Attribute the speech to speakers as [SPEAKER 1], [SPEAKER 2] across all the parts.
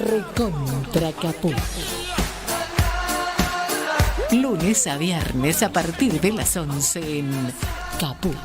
[SPEAKER 1] Recontra Caput. Lunes a viernes a partir de las 11 en Caput.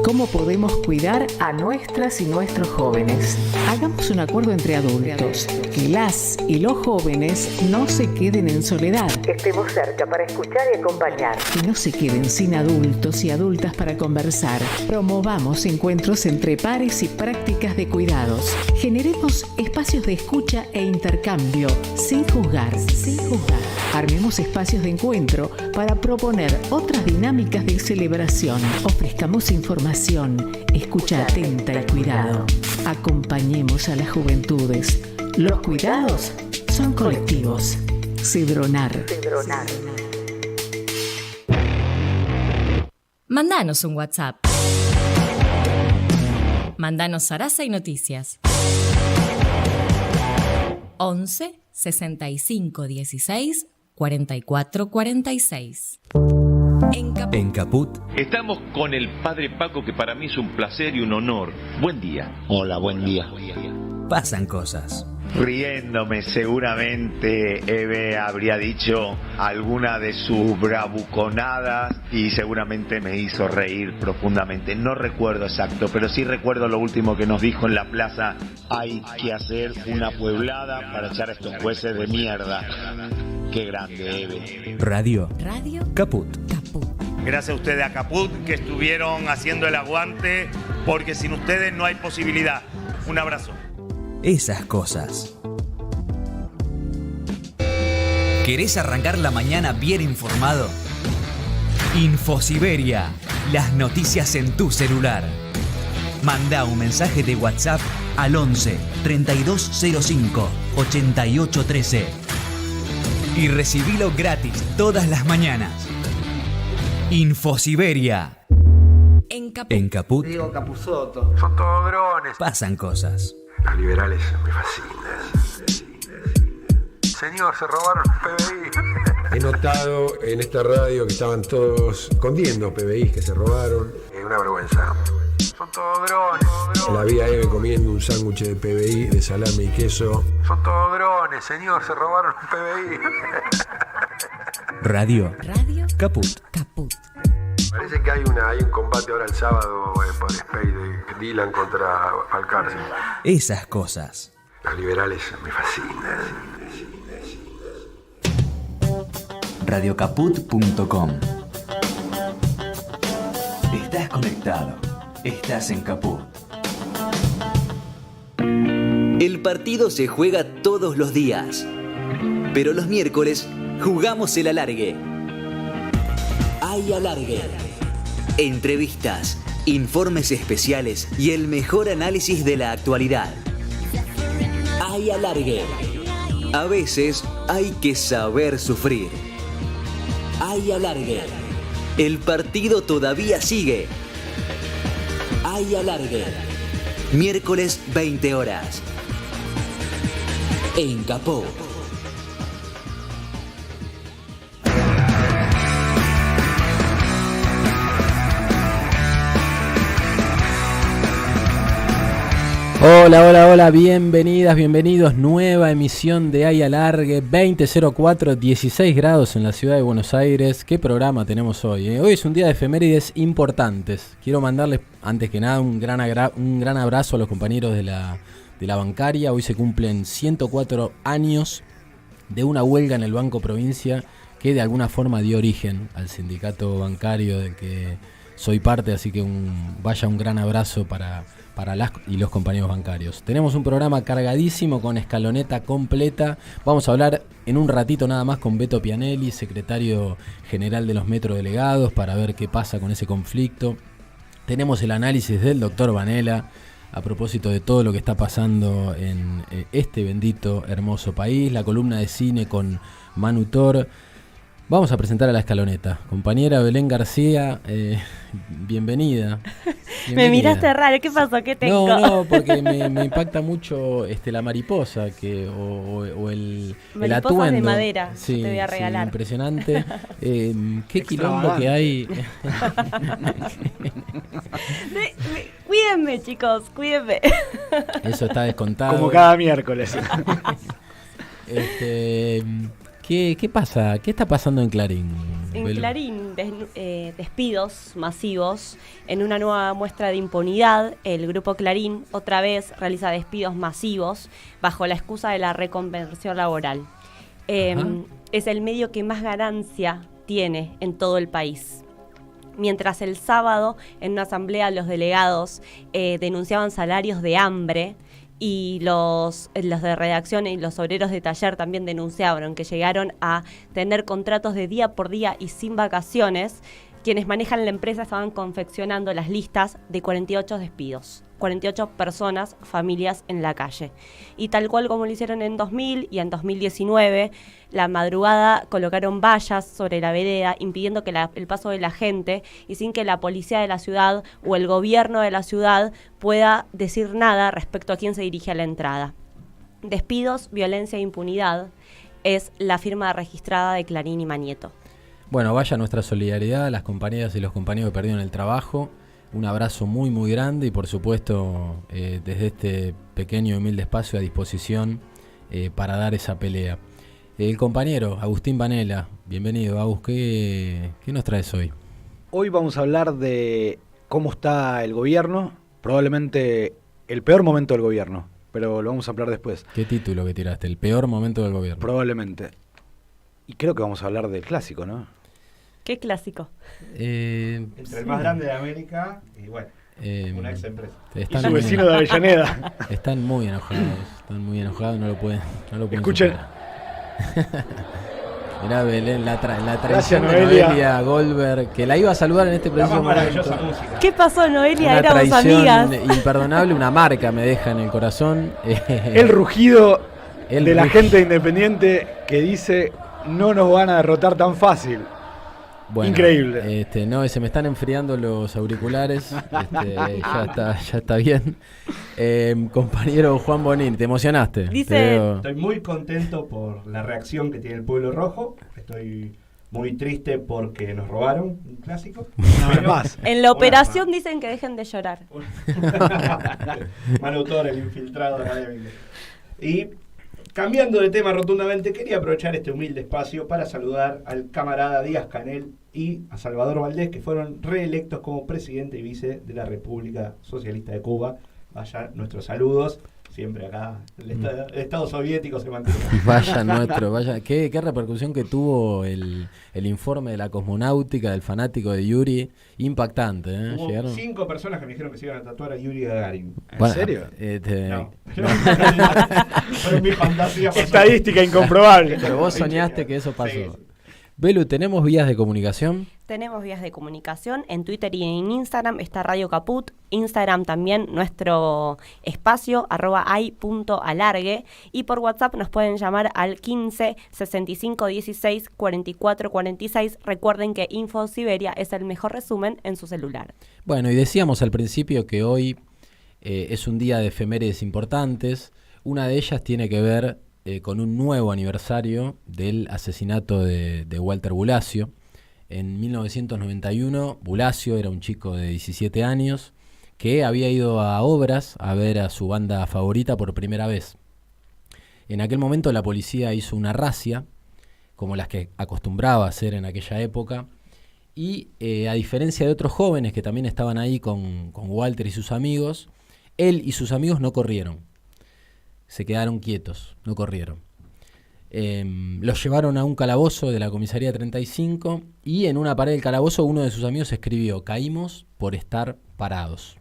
[SPEAKER 1] ¿Cómo podemos cuidar a nuestras y nuestros jóvenes? Hagamos un acuerdo entre adultos, que las y los jóvenes no se queden en soledad. Estemos cerca para escuchar y acompañar. Que no se queden sin adultos y adultas para conversar. Promovamos encuentros entre pares y prácticas de cuidados. Generemos espacios de escucha e intercambio, sin juzgar. Armemos espacios de encuentro para proponer otras dinámicas de celebración. Ofrezcamos información, escucha atenta y cuidado. Acompañemos a las juventudes. Los cuidados son colectivos. Cedronar.
[SPEAKER 2] Mandanos un WhatsApp. Mandanos Sarasa y Noticias. 11 65 16 44 46.
[SPEAKER 3] En Caput.
[SPEAKER 4] Estamos con el padre Paco, que para mí es un placer y un honor. Buen día.
[SPEAKER 5] Hola, buen día.
[SPEAKER 3] Pasan cosas.
[SPEAKER 5] Riéndome, seguramente Eve habría dicho alguna de sus bravuconadas y seguramente me hizo reír profundamente. No recuerdo exacto, pero sí recuerdo lo último que nos dijo en la plaza: hay que hacer una pueblada para echar a estos jueces de mierda. Qué grande, Eve.
[SPEAKER 3] Radio Caput.
[SPEAKER 6] Gracias a ustedes, a Caput, que estuvieron haciendo el aguante, porque sin ustedes no hay posibilidad. Un abrazo.
[SPEAKER 3] Esas cosas. ¿Querés arrancar la mañana bien informado? Infosiberia, las noticias en tu celular. Manda un mensaje de WhatsApp al 11 3205 8813 y recibilo gratis todas las mañanas. Infosiberia. En Caput.
[SPEAKER 7] Diego Capusotto.
[SPEAKER 8] Son todos drones.
[SPEAKER 3] Pasan cosas.
[SPEAKER 8] Los liberales me fascinan. Señor, se robaron un PBI.
[SPEAKER 9] He notado en esta radio que estaban todos escondiendo PBIs que se robaron.
[SPEAKER 8] Es una vergüenza. Son todos drones.
[SPEAKER 9] La vi a Eve comiendo un sándwich de PBI de salame y queso.
[SPEAKER 8] Son todos drones, señor, se robaron un PBI.
[SPEAKER 3] Radio Caput.
[SPEAKER 8] Parece que hay un combate ahora el sábado por Space de Dylan contra Balcarce.
[SPEAKER 3] Esas cosas.
[SPEAKER 8] Los liberales me fascinan.
[SPEAKER 3] Radiocaput.com. Estás conectado. Estás en Caput.
[SPEAKER 10] El partido se juega todos los días, pero los miércoles jugamos el alargue. Hay alargue. Entrevistas, informes especiales y el mejor análisis de la actualidad. Hay alargue. A veces hay que saber sufrir. Hay alargue. El partido todavía sigue. Hay alargue. Miércoles 20 horas. En Capó.
[SPEAKER 11] Hola, bienvenidas, bienvenidos, nueva emisión de Hay Alargue, 2004, 16 grados en la ciudad de Buenos Aires. ¿Qué programa tenemos hoy? Hoy es un día de efemérides importantes. Quiero mandarles, antes que nada, un gran abrazo a los compañeros de la bancaria. Hoy se cumplen 104 años de una huelga en el Banco Provincia que de alguna forma dio origen al sindicato bancario del que soy parte, así que vaya un gran abrazo para las y los compañeros bancarios. Tenemos un programa cargadísimo con escaloneta completa. Vamos a hablar en un ratito nada más con Beto Pianelli, secretario general de los metrodelegados, para ver qué pasa con ese conflicto. Tenemos el análisis del doctor Vanella a propósito de todo lo que está pasando en este bendito, hermoso país. La columna de cine con Manu Tor. Vamos a presentar a la escaloneta. Compañera Belén García, bienvenida.
[SPEAKER 7] Me miraste raro, ¿qué pasó? ¿Qué tengo?
[SPEAKER 11] No, porque me impacta mucho la mariposa o el atuendo.
[SPEAKER 7] De madera,
[SPEAKER 11] sí,
[SPEAKER 7] te voy a regalar.
[SPEAKER 11] Sí, impresionante. Qué quilombo que hay.
[SPEAKER 7] Cuídenme, chicos, cuídenme.
[SPEAKER 11] Eso está descontado.
[SPEAKER 12] Como cada miércoles.
[SPEAKER 11] ¿Qué pasa? ¿Qué está pasando en Clarín?
[SPEAKER 7] En Clarín, despidos masivos. En una nueva muestra de impunidad, el grupo Clarín otra vez realiza despidos masivos bajo la excusa de la reconversión laboral. Es el medio que más ganancia tiene en todo el país. Mientras el sábado, en una asamblea, los delegados denunciaban salarios de hambre, y los de redacción y los obreros de taller también denunciaron que llegaron a tener contratos de día por día y sin vacaciones. Quienes manejan la empresa estaban confeccionando las listas de 48 despidos, 48 personas, familias en la calle. Y tal cual como lo hicieron en 2000 y en 2019, la madrugada colocaron vallas sobre la vereda impidiendo que el paso de la gente y sin que la policía de la ciudad o el gobierno de la ciudad pueda decir nada respecto a quién se dirige a la entrada. Despidos, violencia e impunidad es la firma registrada de Clarín y Manieto.
[SPEAKER 11] Bueno, vaya nuestra solidaridad a las compañeras y los compañeros que perdieron el trabajo. Un abrazo muy, muy grande y por supuesto desde este pequeño y humilde espacio a disposición para dar esa pelea. El compañero Agustín Vanela, bienvenido. Agus, ¿qué nos traes hoy?
[SPEAKER 12] Hoy vamos a hablar de cómo está el gobierno, probablemente el peor momento del gobierno, pero lo vamos a hablar después.
[SPEAKER 11] ¿Qué título que tiraste? El peor momento del gobierno.
[SPEAKER 12] Probablemente. Y creo que vamos a hablar del clásico, ¿no?
[SPEAKER 7] ¿Qué clásico?
[SPEAKER 13] Entre el más grande de América y bueno, una ex empresa.
[SPEAKER 12] Y su vecino de Avellaneda.
[SPEAKER 11] Están muy enojados, no lo pueden
[SPEAKER 12] Escuchen.
[SPEAKER 11] Mirá Belén, la traición de Noelia Goldberg, que la iba a saludar en este preciso momento.
[SPEAKER 7] ¿Qué pasó, Noelia?
[SPEAKER 11] Una
[SPEAKER 7] éramos amigas.
[SPEAKER 11] Imperdonable, una marca me deja en el corazón.
[SPEAKER 12] El rugido de la gente independiente que dice no nos van a derrotar tan fácil.
[SPEAKER 11] Bueno,
[SPEAKER 12] increíble.
[SPEAKER 11] No, se me están enfriando los auriculares. Ya está bien. Compañero Juan Bonín, ¿te emocionaste?
[SPEAKER 13] Estoy muy contento por la reacción que tiene el pueblo rojo. Estoy muy triste porque nos robaron un clásico.
[SPEAKER 7] En la operación dicen que dejen de llorar.
[SPEAKER 13] Mal autor, el infiltrado académico. Y cambiando de tema rotundamente, quería aprovechar este humilde espacio para saludar al camarada Díaz Canel y a Salvador Valdés, que fueron reelectos como presidente y vice de la República Socialista de Cuba. Vaya nuestros saludos. Siempre acá el Estado soviético se mantiene.
[SPEAKER 11] Vaya. ¿Qué repercusión que tuvo el informe de la cosmonáutica del fanático de Yuri? Impactante, ¿eh?
[SPEAKER 13] Hubo
[SPEAKER 11] Llegaron
[SPEAKER 13] 5 personas que me dijeron que se iban a tatuar a Yuri Gagarin.
[SPEAKER 12] ¿En serio?
[SPEAKER 13] No. Fue mi fantasía.
[SPEAKER 12] Estadística incomprobable.
[SPEAKER 11] Pero vos soñaste que eso pasó.
[SPEAKER 13] Sí.
[SPEAKER 11] Belu, ¿tenemos vías de comunicación?
[SPEAKER 7] Tenemos vías de comunicación. En Twitter y en Instagram está Radio Caput. Instagram también nuestro espacio, @ay.alargue. Y por WhatsApp nos pueden llamar al 15 65 16 44 46. Recuerden que Info Siberia es el mejor resumen en su celular.
[SPEAKER 11] Bueno, y decíamos al principio que hoy es un día de efemérides importantes. Una de ellas tiene que ver con un nuevo aniversario del asesinato de Walter Bulacio. En 1991, Bulacio era un chico de 17 años que había ido a Obras a ver a su banda favorita por primera vez. En aquel momento la policía hizo una razzia, como las que acostumbraba a hacer en aquella época, y a diferencia de otros jóvenes que también estaban ahí con Walter y sus amigos, él y sus amigos no corrieron. Se quedaron quietos, no corrieron. Los llevaron a un calabozo de la comisaría 35 y en una pared del calabozo uno de sus amigos escribió: caímos por estar parados.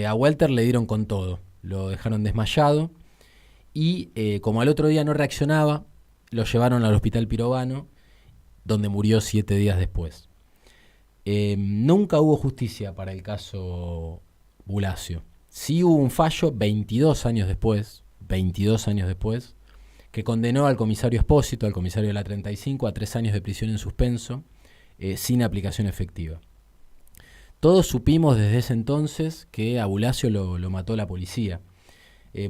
[SPEAKER 11] A Walter le dieron con todo, lo dejaron desmayado y como al otro día no reaccionaba, lo llevaron al hospital Pirovano, donde murió 7 días después. Nunca hubo justicia para el caso Bulacio. Sí hubo un fallo 22 años después, que condenó al comisario Espósito, al comisario de la 35, a 3 años de prisión en suspenso, sin aplicación efectiva. Todos supimos desde ese entonces que a Bulacio lo mató la policía.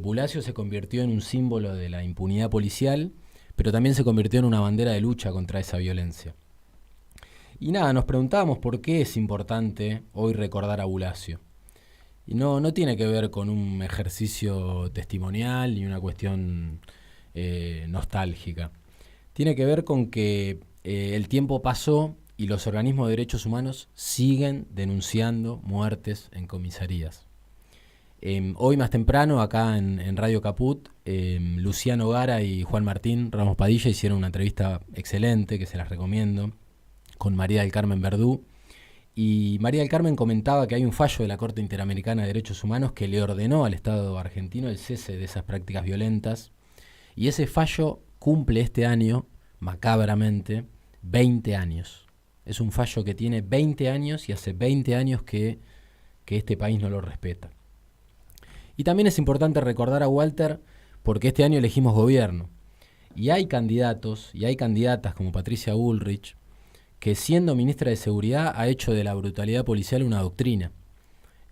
[SPEAKER 11] Bulacio se convirtió en un símbolo de la impunidad policial, pero también se convirtió en una bandera de lucha contra esa violencia. Y nada, nos preguntábamos por qué es importante hoy recordar a Bulacio. Y no tiene que ver con un ejercicio testimonial ni una cuestión nostálgica. Tiene que ver con que el tiempo pasó y los organismos de derechos humanos siguen denunciando muertes en comisarías. Hoy más temprano, acá en Radio Caput, Luciano Gara y Juan Martín Ramos Padilla hicieron una entrevista excelente, que se las recomiendo, con María del Carmen Verdú. Y María del Carmen comentaba que hay un fallo de la Corte Interamericana de Derechos Humanos que le ordenó al Estado argentino el cese de esas prácticas violentas. Y ese fallo cumple este año, macabramente, 20 años. Es un fallo que tiene 20 años y hace 20 años que este país no lo respeta. Y también es importante recordar a Walter porque este año elegimos gobierno. Y hay candidatos y hay candidatas como Patricia Bullrich que siendo ministra de Seguridad ha hecho de la brutalidad policial una doctrina.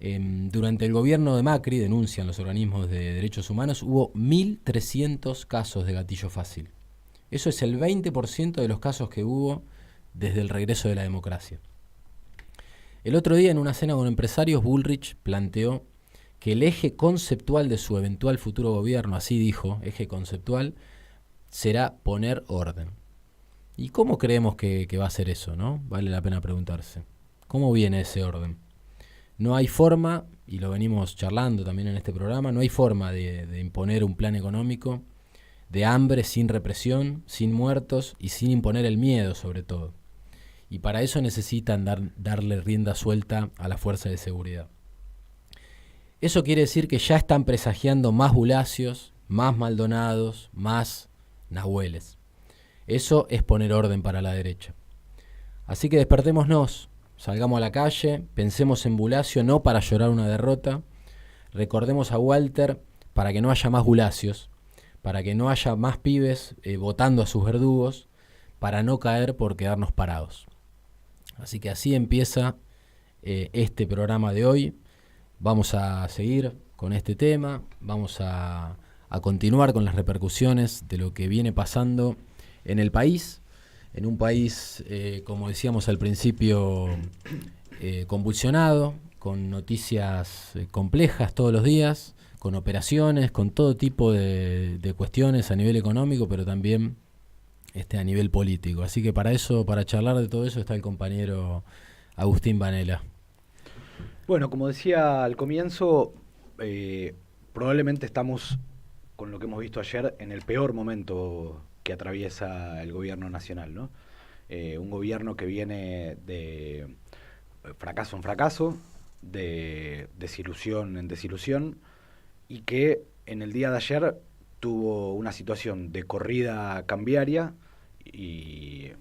[SPEAKER 11] Durante el gobierno de Macri, denuncian los organismos de derechos humanos, hubo 1.300 casos de gatillo fácil. Eso es el 20% de los casos que hubo desde el regreso de la democracia. El otro día en una cena con empresarios, Bullrich planteó que el eje conceptual de su eventual futuro gobierno, así dijo, eje conceptual, será poner orden. ¿Y cómo creemos que va a ser eso, no? Vale la pena preguntarse. ¿Cómo viene ese orden? No hay forma, y lo venimos charlando también en este programa, no hay forma de imponer un plan económico de hambre sin represión, sin muertos y sin imponer el miedo sobre todo. Y para eso necesitan darle rienda suelta a la fuerza de seguridad. Eso quiere decir que ya están presagiando más Bulacios, más Maldonados, más Nahueles. Eso es poner orden para la derecha. Así que despertémonos, salgamos a la calle, pensemos en Bulacio no para llorar una derrota, recordemos a Walter para que no haya más Bulacios, para que no haya más pibes votando a sus verdugos, para no caer por quedarnos parados. Así que así empieza este programa de hoy. Vamos a seguir con este tema, vamos a continuar con las repercusiones de lo que viene pasando en el país, en un país, como decíamos al principio, convulsionado, con noticias complejas todos los días, con operaciones, con todo tipo de cuestiones a nivel económico, pero también a nivel político. Así que para charlar de todo eso está el compañero Agustín Vanela.
[SPEAKER 12] Bueno, como decía al comienzo, probablemente estamos, con lo que hemos visto ayer, en el peor momento que atraviesa el gobierno nacional, ¿no? Un gobierno que viene de fracaso en fracaso, de desilusión en desilusión, y que en el día de ayer tuvo una situación de corrida cambiaria y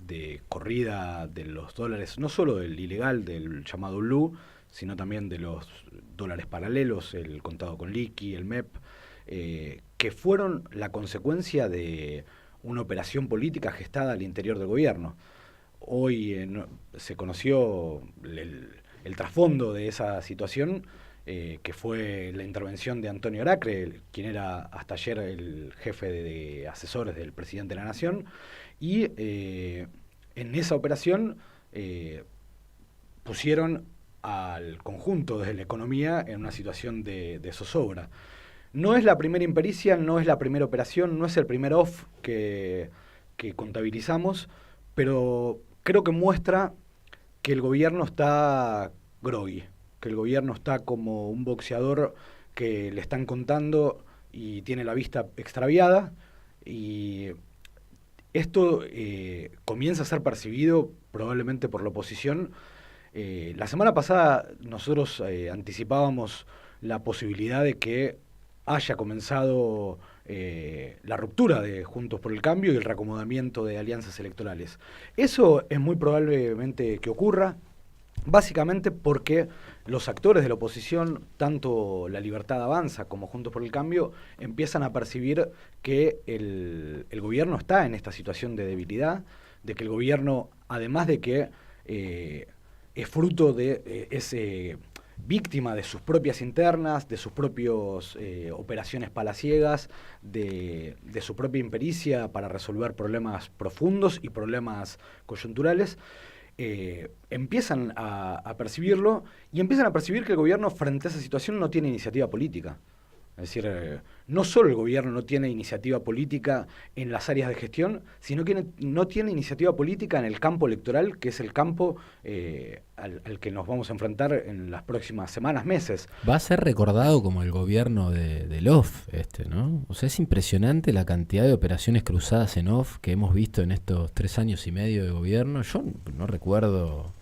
[SPEAKER 12] de corrida de los dólares, no solo del ilegal, del llamado blue, sino también de los dólares paralelos, el contado con liqui, el MEP, que fueron la consecuencia de una operación política gestada al interior del gobierno. Hoy se conoció el trasfondo de esa situación, que fue la intervención de Antonio Aracre, quien era hasta ayer el jefe de asesores del presidente de la Nación, y en esa operación pusieron al conjunto de la economía en una situación de zozobra. No es la primera impericia, no es la primera operación, no es el primer off que contabilizamos, pero creo que muestra que el gobierno está groggy, que el gobierno está como un boxeador que le están contando y tiene la vista extraviada, y esto comienza a ser percibido probablemente por la oposición. La semana pasada nosotros anticipábamos la posibilidad de que haya comenzado la ruptura de Juntos por el Cambio y el reacomodamiento de alianzas electorales. Eso es muy probablemente que ocurra, básicamente porque los actores de la oposición, tanto La Libertad Avanza como Juntos por el Cambio, empiezan a percibir que el gobierno está en esta situación de debilidad, de que el gobierno, además de que es fruto de víctima de sus propias internas, de sus propias operaciones palaciegas, de su propia impericia para resolver problemas profundos y problemas coyunturales. Empiezan a percibirlo y empiezan a percibir que el gobierno frente a esa situación no tiene iniciativa política. Es decir, no solo el gobierno no tiene iniciativa política en las áreas de gestión, sino que no tiene iniciativa política en el campo electoral, que es el campo al que nos vamos a enfrentar en las próximas semanas, meses.
[SPEAKER 11] Va a ser recordado como el gobierno del off, ¿no? O sea, es impresionante la cantidad de operaciones cruzadas en off que hemos visto en estos 3 años y medio de gobierno. Yo no recuerdo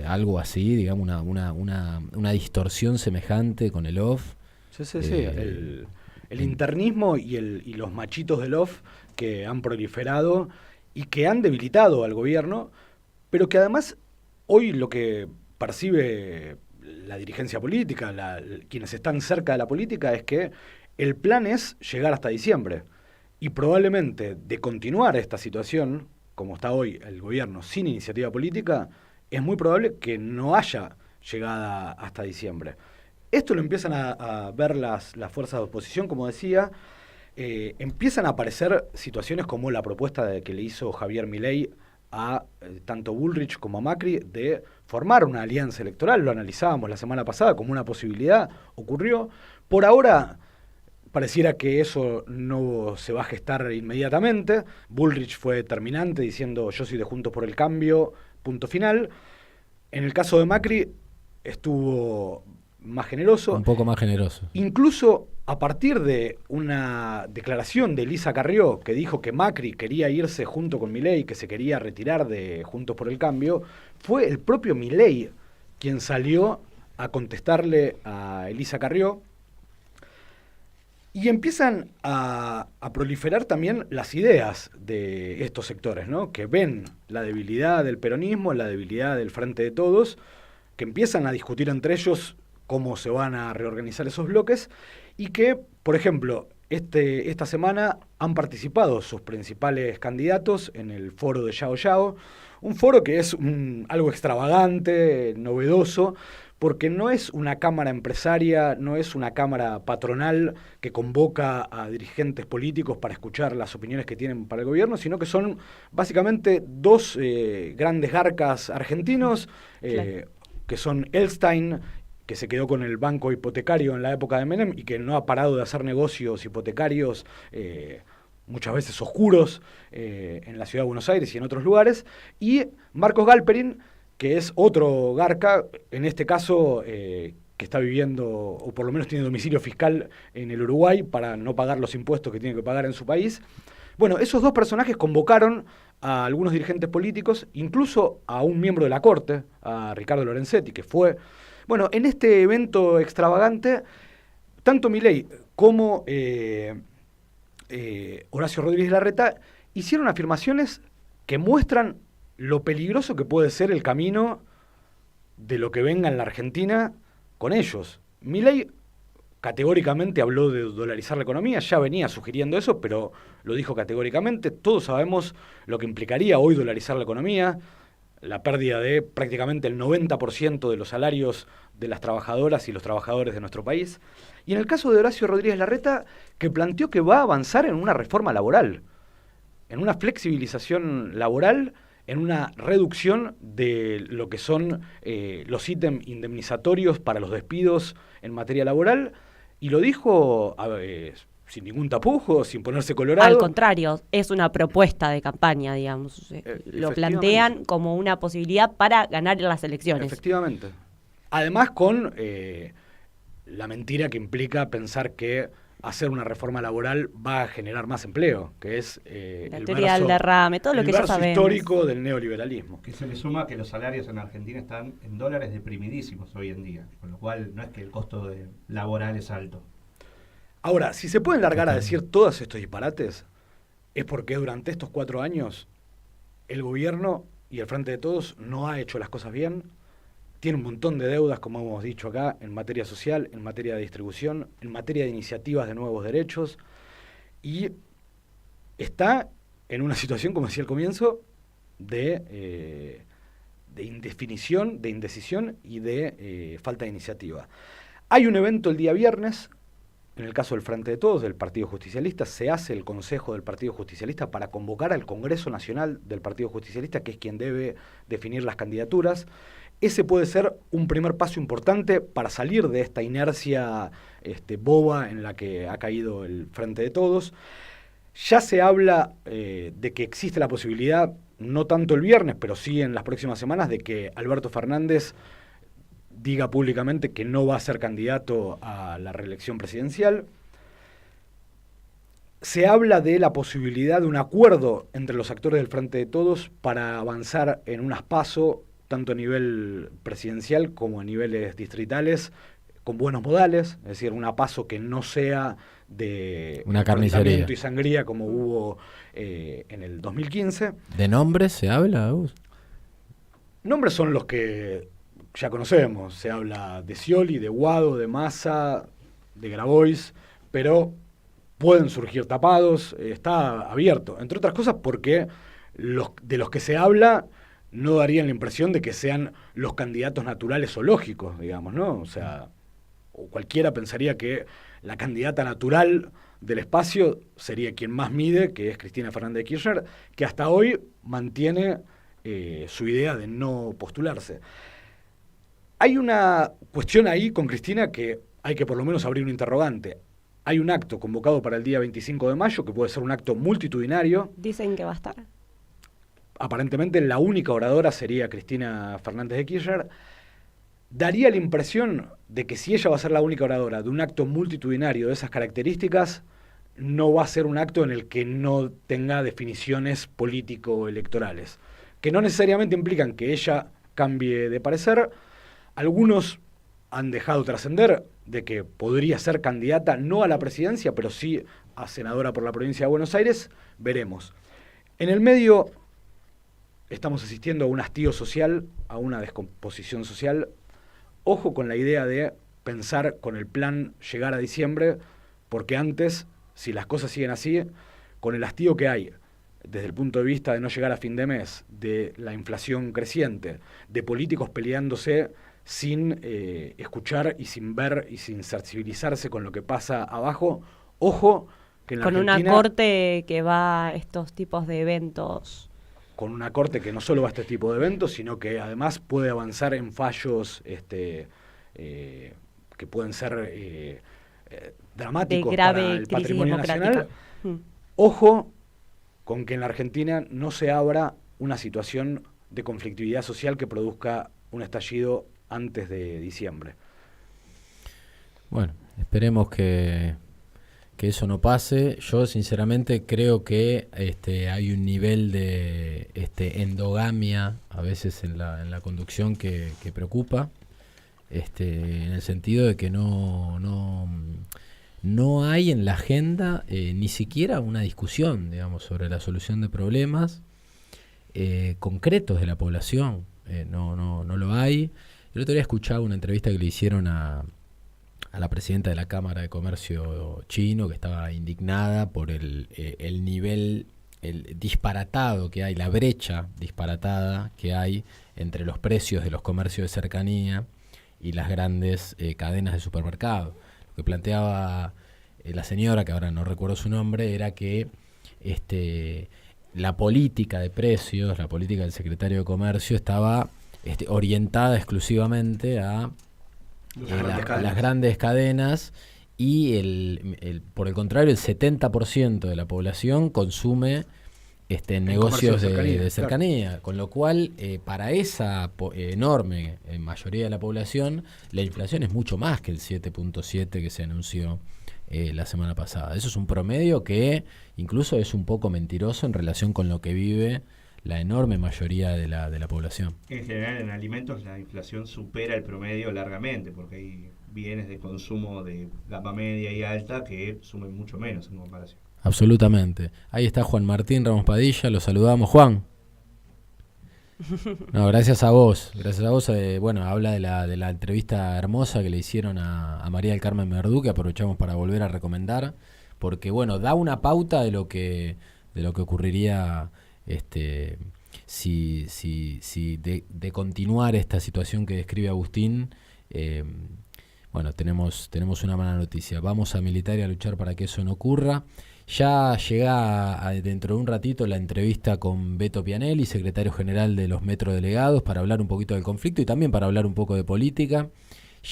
[SPEAKER 11] algo así, digamos, una distorsión semejante con el off.
[SPEAKER 12] Sí. El internismo y los machitos del off que han proliferado y que han debilitado al gobierno, pero que además hoy lo que percibe la dirigencia política, quienes están cerca de la política, es que el plan es llegar hasta diciembre. Y probablemente de continuar esta situación, como está hoy el gobierno sin iniciativa política, es muy probable que no haya llegada hasta diciembre. Esto lo empiezan a ver las fuerzas de oposición, como decía. Empiezan a aparecer situaciones como la propuesta que le hizo Javier Milei a tanto Bullrich como a Macri de formar una alianza electoral. Lo analizábamos la semana pasada como una posibilidad. Ocurrió. Por ahora pareciera que eso no se va a gestar inmediatamente. Bullrich fue determinante diciendo yo soy de Juntos por el Cambio, punto final. En el caso de Macri estuvo más generoso.
[SPEAKER 11] Un poco más generoso.
[SPEAKER 12] Incluso a partir de una declaración de Elisa Carrió, que dijo que Macri quería irse junto con Milei, que se quería retirar de Juntos por el Cambio, fue el propio Milei quien salió a contestarle a Elisa Carrió. Y empiezan a proliferar también las ideas de estos sectores, ¿no? Que ven la debilidad del peronismo, la debilidad del Frente de Todos, que empiezan a discutir entre ellos cómo se van a reorganizar esos bloques y que, por ejemplo, esta semana han participado sus principales candidatos en el foro de Yao Yao, un foro que es algo extravagante, novedoso, porque no es una cámara empresaria, no es una cámara patronal que convoca a dirigentes políticos para escuchar las opiniones que tienen para el gobierno, sino que son básicamente dos grandes garcas argentinos, claro, que son Elstein, que se quedó con el banco hipotecario en la época de Menem y que no ha parado de hacer negocios hipotecarios muchas veces oscuros en la ciudad de Buenos Aires y en otros lugares, y Marcos Galperin, que es otro garca, en este caso que está viviendo, o por lo menos tiene domicilio fiscal en el Uruguay para no pagar los impuestos que tiene que pagar en su país. Bueno, esos dos personajes convocaron a algunos dirigentes políticos, incluso a un miembro de la Corte, a Ricardo Lorenzetti, que fue... Bueno, en este evento extravagante, tanto Milei como Horacio Rodríguez Larreta hicieron afirmaciones que muestran lo peligroso que puede ser el camino de lo que venga en la Argentina con ellos. Milei categóricamente habló de dolarizar la economía, ya venía sugiriendo eso, pero lo dijo categóricamente. Todos sabemos lo que implicaría hoy dolarizar la economía, la pérdida de prácticamente el 90% de los salarios de las trabajadoras y los trabajadores de nuestro país. Y en el caso de Horacio Rodríguez Larreta, que planteó que va a avanzar en una reforma laboral, en una flexibilización laboral, en una reducción de lo que son los ítems indemnizatorios para los despidos en materia laboral, y lo dijo sin ningún tapujo, sin ponerse colorado.
[SPEAKER 7] Al contrario, es una propuesta de campaña, digamos. Lo plantean como una posibilidad para ganar las elecciones.
[SPEAKER 12] Efectivamente. Además con la mentira que implica pensar que hacer una reforma laboral va a generar más empleo, que es
[SPEAKER 7] la teoría del derrame, todo lo que ya sabemos.
[SPEAKER 12] Histórico del neoliberalismo.
[SPEAKER 13] Que se le suma que los salarios en Argentina están en dólares deprimidísimos hoy en día, con lo cual no es que el costo laboral es alto.
[SPEAKER 12] Ahora, si se pueden largar a decir todos estos disparates, es porque durante estos 4 años el gobierno y el Frente de Todos no ha hecho las cosas bien, tiene un montón de deudas, como hemos dicho acá, en materia social, en materia de distribución, en materia de iniciativas de nuevos derechos, y está en una situación, como decía al comienzo, de indefinición, de indecisión y de falta de iniciativa. Hay un evento el día viernes, en el caso del Frente de Todos, del Partido Justicialista, se hace el Consejo del Partido Justicialista para convocar al Congreso Nacional del Partido Justicialista, que es quien debe definir las candidaturas. Ese puede ser un primer paso importante para salir de esta inercia boba en la que ha caído el Frente de Todos. Ya se habla de que existe la posibilidad, no tanto el viernes, pero sí en las próximas semanas, de que Alberto Fernández diga públicamente que no va a ser candidato a la reelección presidencial. Se habla de la posibilidad de un acuerdo entre los actores del Frente de Todos para avanzar en unas PASO, tanto a nivel presidencial como a niveles distritales, con buenos modales, es decir, una PASO que no sea de
[SPEAKER 11] una carnicería
[SPEAKER 12] y sangría como hubo en el 2015.
[SPEAKER 11] ¿De nombres se habla, Gus?
[SPEAKER 12] Nombres son los que ya conocemos, se habla de Scioli, de Guado, de Massa, de Grabois, pero pueden surgir tapados, está abierto, entre otras cosas porque de los que se habla no darían la impresión de que sean los candidatos naturales o lógicos, digamos, ¿no? O sea, cualquiera pensaría que la candidata natural del espacio sería quien más mide, que es Cristina Fernández de Kirchner, que hasta hoy mantiene su idea de no postularse. Hay una cuestión ahí con Cristina que hay que por lo menos abrir un interrogante. Hay un acto convocado para el día 25 de mayo, que puede ser un acto multitudinario.
[SPEAKER 7] Dicen que va a estar.
[SPEAKER 12] Aparentemente la única oradora sería Cristina Fernández de Kirchner. Daría la impresión de que si ella va a ser la única oradora de un acto multitudinario de esas características, no va a ser un acto en el que no tenga definiciones político-electorales, que no necesariamente implican que ella cambie de parecer. Algunos han dejado trascender de que podría ser candidata no a la presidencia, pero sí a senadora por la provincia de Buenos Aires. Veremos. En el medio estamos asistiendo a un hastío social, a una descomposición social. Ojo con la idea de pensar con el plan llegar a diciembre, porque antes, si las cosas siguen así, con el hastío que hay desde el punto de vista de no llegar a fin de mes, de la inflación creciente, de políticos peleándose sin escuchar y sin ver y sin sensibilizarse con lo que pasa abajo, ojo que en la Argentina,
[SPEAKER 7] una corte que va a estos tipos de eventos.
[SPEAKER 12] Con una corte que no solo va a este tipo de eventos, sino que además puede avanzar en fallos que pueden ser dramáticos
[SPEAKER 7] de grave
[SPEAKER 12] para el
[SPEAKER 7] crisis
[SPEAKER 12] patrimonio nacional.
[SPEAKER 7] Mm.
[SPEAKER 12] Ojo con que en la Argentina no se abra una situación de conflictividad social que produzca un estallido antes de diciembre.
[SPEAKER 11] Bueno, esperemos que eso no pase. Yo sinceramente creo que hay un nivel de endogamia a veces en la conducción que preocupa, en el sentido de que no hay en la agenda ni siquiera una discusión, digamos, sobre la solución de problemas concretos de la población. No lo hay. El otro día escuchaba una entrevista que le hicieron a la presidenta de la Cámara de Comercio chino, que estaba indignada por el nivel disparatado que hay, la brecha disparatada que hay entre los precios de los comercios de cercanía y las grandes cadenas de supermercados. Lo que planteaba la señora, que ahora no recuerdo su nombre, era que la política de precios, la política del secretario de Comercio estaba orientada exclusivamente a las grandes cadenas, y por el contrario el 70% de la población consume negocios de cercanía, claro. Con lo cual para esa enorme mayoría de la población la inflación es mucho más que el 7.7 que se anunció la semana pasada. Eso es un promedio que incluso es un poco mentiroso en relación con lo que vive la enorme mayoría de la población.
[SPEAKER 13] En general, en alimentos la inflación supera el promedio largamente, porque hay bienes de consumo de gama media y alta que sumen mucho menos en comparación.
[SPEAKER 11] Absolutamente. Ahí está Juan Martín Ramos Padilla, lo saludamos. Juan. No, gracias a vos. Gracias a vos. Habla de la entrevista hermosa que le hicieron a María del Carmen Verdú, que aprovechamos para volver a recomendar, porque da una pauta de lo que ocurriría de continuar esta situación que describe Agustín, bueno, tenemos una mala noticia. Vamos a militar y a luchar para que eso no ocurra. Ya llega dentro de un ratito la entrevista con Beto Pianelli, secretario general de los Metrodelegados, para hablar un poquito del conflicto y también para hablar un poco de política.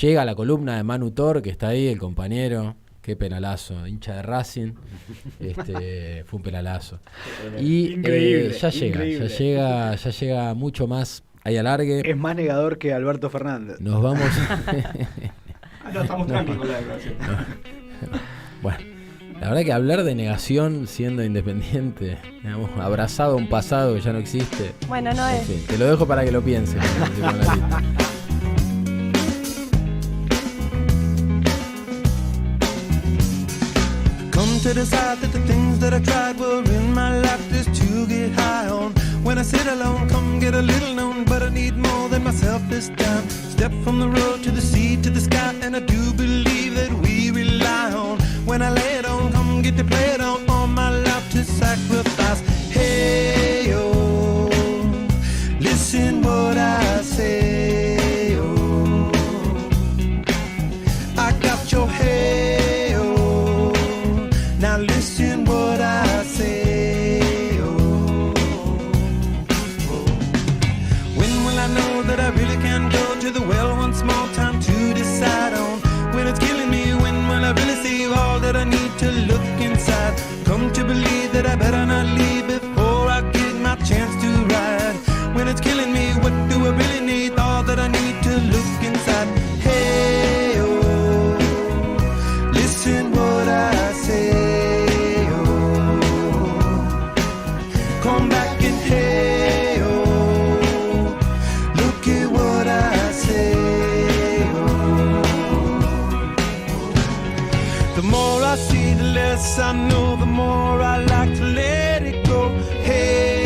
[SPEAKER 11] Llega la columna de Manu Tor, que está ahí, el compañero. Qué penalazo, hincha de Racing. Fue un penalazo. Y
[SPEAKER 12] Increíble,
[SPEAKER 11] ya llega mucho más ahí alargue.
[SPEAKER 12] Es más negador que Alberto Fernández.
[SPEAKER 11] Nos vamos.
[SPEAKER 13] No, estamos tranquilos con la declaración.
[SPEAKER 11] Bueno, la verdad que hablar de negación siendo independiente, digamos, abrazado a un pasado que ya no existe.
[SPEAKER 7] Bueno, no es.
[SPEAKER 11] En fin, te lo dejo para que lo pienses.
[SPEAKER 14] Come to decide that the things that I tried were in my life just to get high on. When I sit alone, come get a little known, but I need more than myself this time. Step from the road to the sea to the sky, and I do believe that we rely on. When I lay it on, come get to play it on, all my life to sacrifice. Hey, oh, listen what I say, oh, I got your head. Now listen what I say, oh, oh. When will I know that I really can go to the well one small time to decide on? When it's killing me, when will I really see all that I need to look inside? Come to believe that I better not leave before I get my chance to ride. When it's killing me, what do I really need? All that I need to look inside. Hey, oh, listen what I say. Come back and hey, oh, look at what I say, oh. The more I see, the less I know, the more I like to let it go. Hey,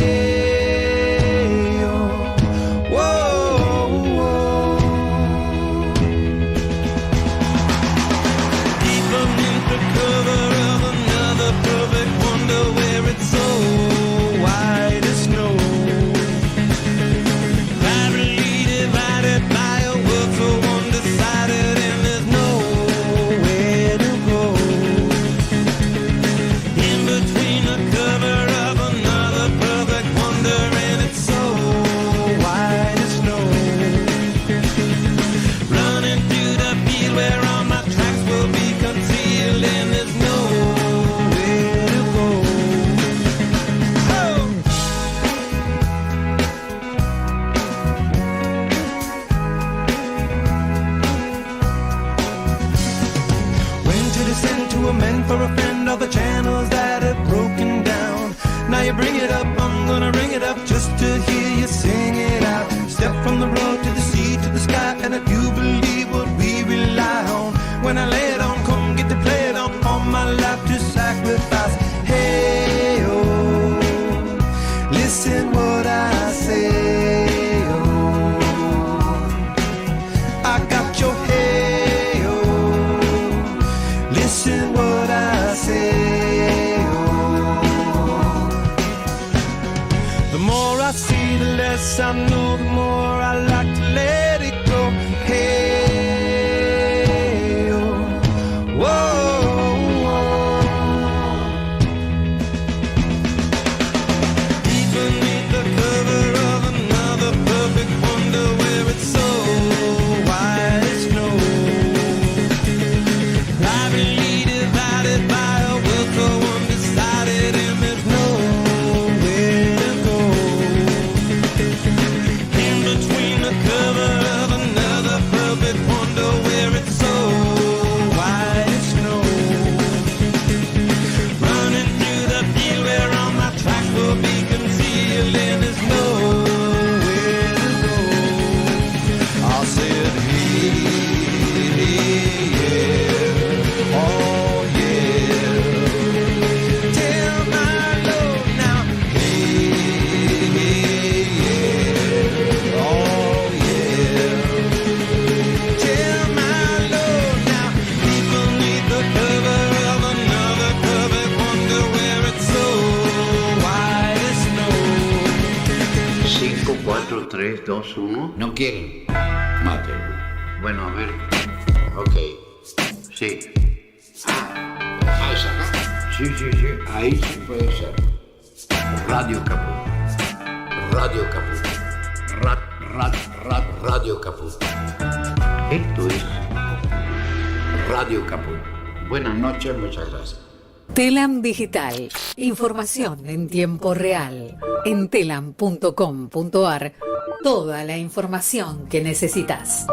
[SPEAKER 14] oh, whoa, whoa. Deep beneath the cover of another perfect wonder where it's so white as snow, privately divided by a world so undecided, and there's nowhere to go. In between the cover of another perfect wonder, and it's so white as snow. Running through the field where all my tracks will be concealed, and there's nowhere to go. To amend for a friend all the channels that have broken down. Now you bring it up, I'm gonna ring it up just to hear you sing it out. Step from the road to the sea to the sky, and I do believe what we rely on. When I lay it on, come get to play it on, all my life to sacrifice. Hey, oh, listen what I say, oh, I got your hey, oh, listen what I say, oh,
[SPEAKER 15] 2, 1. ¿No quieren? Mate. Bueno, a ver. Ok. Sí. ¿Es acá? Sí. Ahí sí puede ser. Radio Caput. Radio Caput. Radio Caput. Esto es Radio Caput. Buenas noches, muchas gracias.
[SPEAKER 1] Telam Digital. Información en tiempo real. En telam.com.ar. Toda la información que necesitas.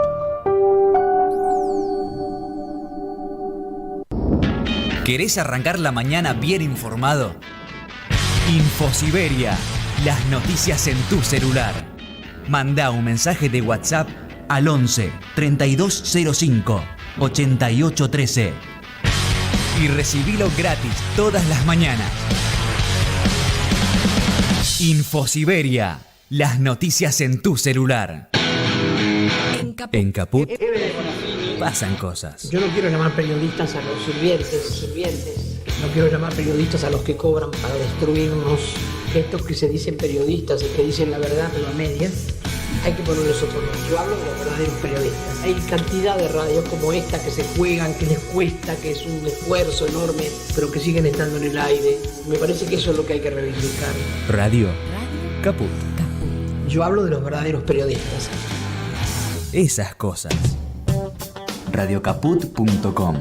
[SPEAKER 3] ¿Querés arrancar la mañana bien informado? Infosiberia. Las noticias en tu celular. Mandá un mensaje de WhatsApp al 11 3205 8813 y recibilo gratis todas las mañanas. Infosiberia. Las noticias en tu celular. En Caput pasan cosas.
[SPEAKER 16] Yo no quiero llamar periodistas a los sirvientes. No quiero llamar periodistas a los que cobran para destruirnos. Estos que se dicen periodistas y que dicen la verdad pero a medias, hay que ponerles otro nombre. Yo hablo de los verdaderos periodistas. Hay cantidad de radios como esta que se juegan, que les cuesta, que es un esfuerzo enorme, pero que siguen estando en el aire. Me parece que eso es lo que hay que reivindicar.
[SPEAKER 3] Radio Caput.
[SPEAKER 16] Yo hablo de los verdaderos periodistas.
[SPEAKER 3] Esas cosas.
[SPEAKER 10] Radiocaput.com.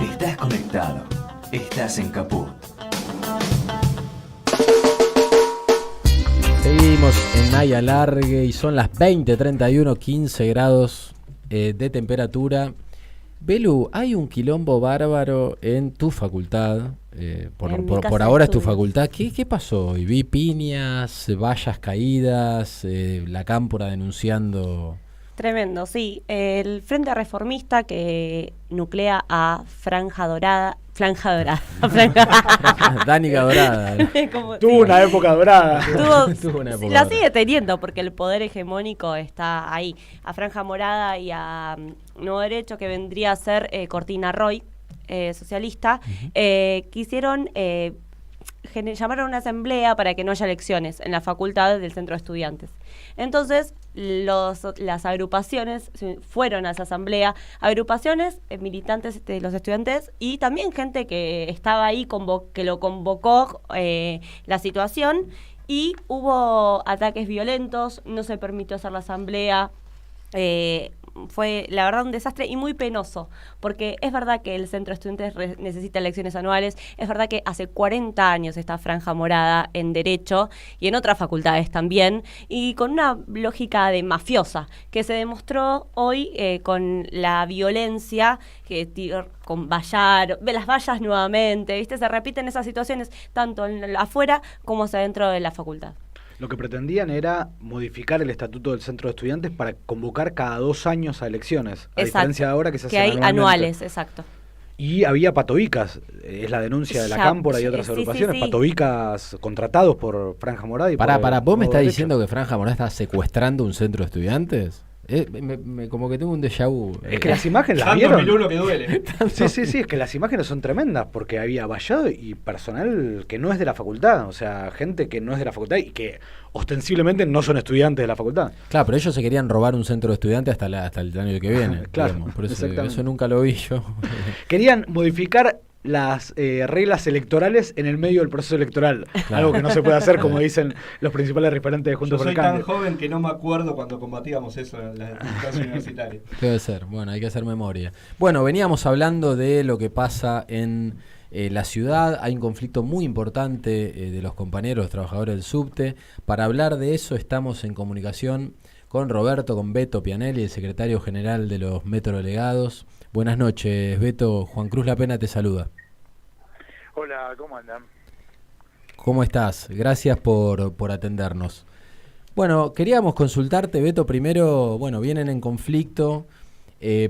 [SPEAKER 10] Estás conectado. Estás en Caput.
[SPEAKER 11] Seguimos en Hay Alargue y son las 20:31, 15 grados de temperatura. Belu, hay un quilombo bárbaro en tu facultad. Por ahora es tu facultad. ¿Qué pasó hoy? Vi piñas, vallas caídas, la cámpora denunciando.
[SPEAKER 7] Tremendo, sí. El Frente Reformista que nuclea a Franja Dorada.
[SPEAKER 11] Dánica Dorada.
[SPEAKER 12] Tuvo una época dorada.
[SPEAKER 11] Tuvo una época
[SPEAKER 7] la
[SPEAKER 11] dorada.
[SPEAKER 7] sigue teniendo porque el poder hegemónico está ahí. A Franja Morada y a Nuevo Derecho, que vendría a ser Cortina Roy, socialista, quisieron... llamaron a una asamblea para que no haya elecciones en la facultad del Centro de Estudiantes. Entonces, las agrupaciones fueron a esa asamblea, agrupaciones militantes de los estudiantes y también gente que estaba ahí, que lo convocó la situación, y hubo ataques violentos, no se permitió hacer la asamblea. Fue la verdad un desastre y muy penoso, porque es verdad que el Centro de Estudiantes necesita elecciones anuales, es verdad que hace 40 años está Franja Morada en Derecho y en otras facultades también, y con una lógica de mafiosa que se demostró hoy con la violencia, con las vallas nuevamente, ¿viste? Se repiten esas situaciones tanto afuera como hacia dentro de la facultad.
[SPEAKER 12] Lo que pretendían era modificar el estatuto del Centro de Estudiantes para convocar cada 2 años a elecciones, a diferencia de ahora que se hacen
[SPEAKER 7] hay anuales, exacto.
[SPEAKER 12] Y había patovicas, es la denuncia de la Cámpora y otras agrupaciones, patovicas contratados por Franja Morada. Y
[SPEAKER 11] Para, ¿vos me estás diciendo que Franja Morada está secuestrando un centro de estudiantes? Como que tengo un déjà vu.
[SPEAKER 12] Es que las imágenes las vieron.
[SPEAKER 13] 2001 que duele.
[SPEAKER 12] Sí, es que las imágenes son tremendas, porque había vallado y personal que no es de la facultad, o sea, gente que no es de la facultad y que ostensiblemente no son estudiantes de la facultad.
[SPEAKER 11] Claro, pero ellos se querían robar un centro de estudiantes hasta el año que viene.
[SPEAKER 12] Claro,
[SPEAKER 11] digamos. Por eso nunca lo vi yo.
[SPEAKER 12] Querían modificar las reglas electorales en el medio del proceso electoral, claro. Algo que no se puede hacer, como dicen los principales referentes de Juntos por el Cambio.
[SPEAKER 13] Yo soy tan joven que no me acuerdo cuando combatíamos eso en las clases universitarias.
[SPEAKER 11] Debe ser, bueno, hay que hacer memoria. Bueno, veníamos hablando de lo que pasa en la ciudad. Hay un conflicto muy importante de los compañeros, los trabajadores del subte. Para hablar de eso estamos en comunicación con Beto Pianelli, el secretario general de los Metrodelegados. Buenas noches, Beto. Juan Cruz Lapena te saluda.
[SPEAKER 17] Hola, ¿cómo andan?
[SPEAKER 11] ¿Cómo estás? Gracias por atendernos. Bueno, queríamos consultarte, Beto, primero, vienen en conflicto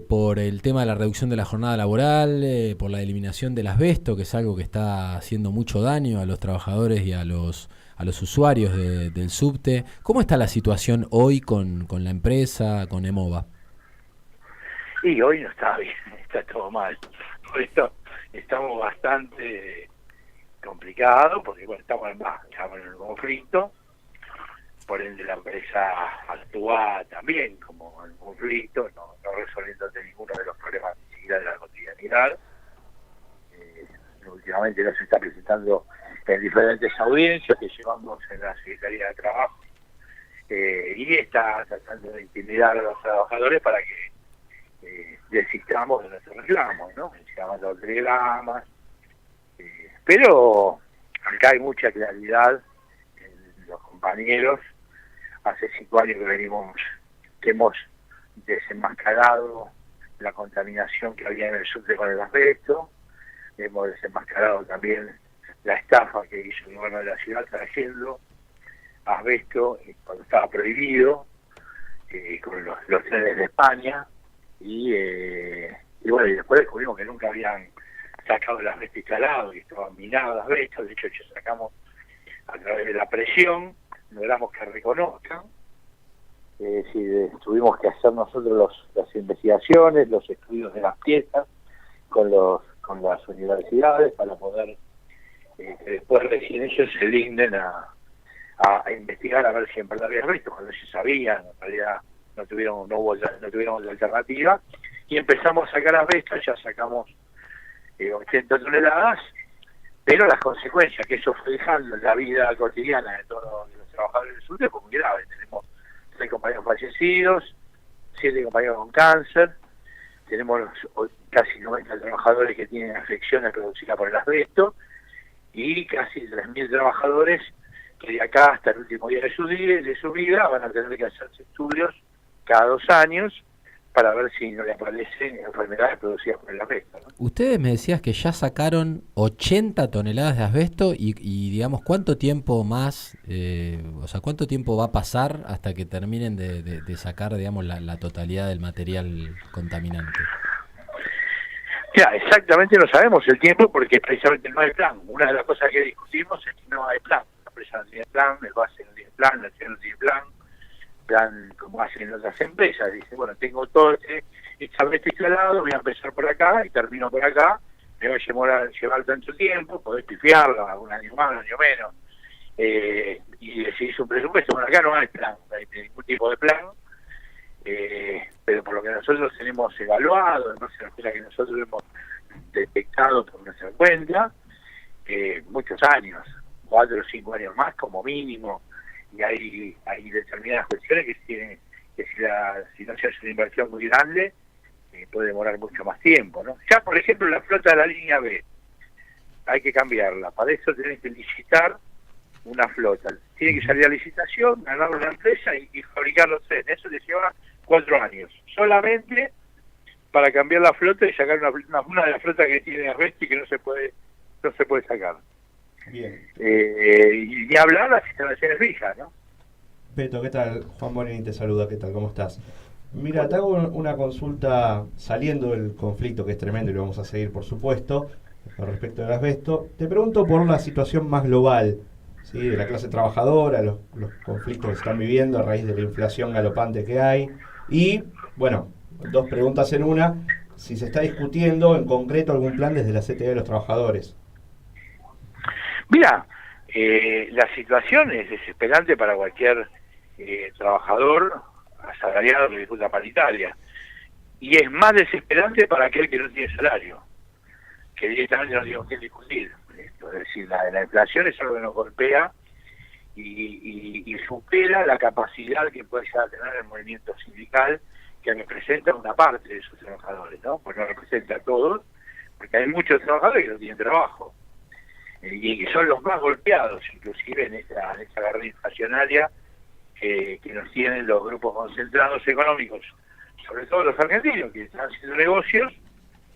[SPEAKER 11] por el tema de la reducción de la jornada laboral, por la eliminación del asbesto, que es algo que está haciendo mucho daño a los trabajadores y a los usuarios del subte. ¿Cómo está la situación hoy con la empresa, con Emova?
[SPEAKER 17] Y hoy no está bien, está todo mal. Hoy estamos bastante complicados porque estamos en un conflicto por ende la empresa actúa también como en conflicto, no resolviendo ninguno de los problemas ni siquiera de la cotidianidad. Últimamente nos está presentando en diferentes audiencias que llevamos en la Secretaría de Trabajo, y está tratando de intimidar a los trabajadores para que desistamos de nuestros reclamos, ¿no? Llamando telegramas, pero acá hay mucha claridad en los compañeros. Hace 5 años que hemos desenmascarado la contaminación que había en el subte con el asbesto, hemos desenmascarado también la estafa que hizo el gobierno de la ciudad trayendo asbesto cuando estaba prohibido, con los trenes de España, y bueno, y después descubrimos que nunca habían sacado el asbesto instalado y estaban minados de asbesto. De hecho, ya sacamos a través de la presión, logramos que reconozcan. Tuvimos que hacer nosotros las investigaciones, los estudios de las piezas con las universidades para poder que después recién ellos se dignen a investigar a ver si en verdad había asbesto, cuando se sabía, en realidad no tuvieron alternativa, y empezamos a sacar asbesto. Ya sacamos 80 toneladas, pero las consecuencias que eso fue dejando en la vida cotidiana de todos los trabajadores del sur fue muy grave. Tenemos 6 compañeros fallecidos, 7 compañeros con cáncer, tenemos casi 90 trabajadores que tienen afecciones producidas por el asbesto, y casi 3.000 trabajadores que de acá hasta el último día de su vida van a tener que hacerse estudios cada 2 años para ver si no le aparecen enfermedades producidas por el asbesto, ¿no?
[SPEAKER 11] Ustedes me decías que ya sacaron 80 toneladas de asbesto y digamos, ¿cuánto tiempo más, cuánto tiempo va a pasar hasta que terminen de sacar, digamos, la totalidad del material contaminante?
[SPEAKER 17] Ya, exactamente no sabemos el tiempo porque precisamente no hay plan. Una de las cosas que discutimos es que no hay plan. La empresa no tiene plan, el base no tiene plan, la ciudad no tiene plan como hacen otras empresas. Dice, bueno, tengo todo este asbesto instalado, voy a empezar por acá y termino por acá, me va a llevar tanto tiempo, podés pifiarlo, un año más, un año menos, y decidís un presupuesto. Bueno, acá no hay plan, no hay ningún tipo de plan, pero por lo que nosotros tenemos evaluado, en base a las cosas que nosotros hemos detectado por nuestra cuenta, muchos años, 4 o 5 años más como mínimo, y hay determinadas cuestiones que si no se hace una inversión muy grande, puede demorar mucho más tiempo, ¿no? Ya, por ejemplo, la flota de la línea B, hay que cambiarla. Para eso tenés que licitar una flota. Tiene que salir a licitación, ganar una empresa y fabricar los trenes. Eso le lleva 4 años. Solamente para cambiar la flota y sacar una de las flotas que tiene asbesto y que no se puede sacar.
[SPEAKER 13] Bien.
[SPEAKER 17] Y ni hablar las instalaciones fijas, ¿no?
[SPEAKER 13] Beto, ¿qué tal? Juan Bonini te saluda, ¿qué tal? ¿Cómo estás? Mira, te hago una consulta saliendo del conflicto, que es tremendo y lo vamos a seguir, por supuesto, con respecto al asbesto. Te pregunto por la situación más global, ¿sí? De la clase trabajadora, los conflictos que se están viviendo a raíz de la inflación galopante que hay. Y, bueno, 2 preguntas en una. Si se está discutiendo en concreto algún plan desde la CTA de los trabajadores.
[SPEAKER 17] Mira, la situación es desesperante para cualquier trabajador asalariado que disputa paritaria, y es más desesperante para aquel que no tiene salario, que directamente no tiene con quién discutir esto. Es decir, la inflación es algo que nos golpea y supera la capacidad que puede llegar a tener el movimiento sindical, que representa una parte de sus trabajadores, ¿no? Pues no representa a todos, porque hay muchos trabajadores que no tienen trabajo, y que son los más golpeados, inclusive en esta guerra inflacionaria que nos tienen los grupos concentrados económicos, sobre todo los argentinos, que están haciendo negocios,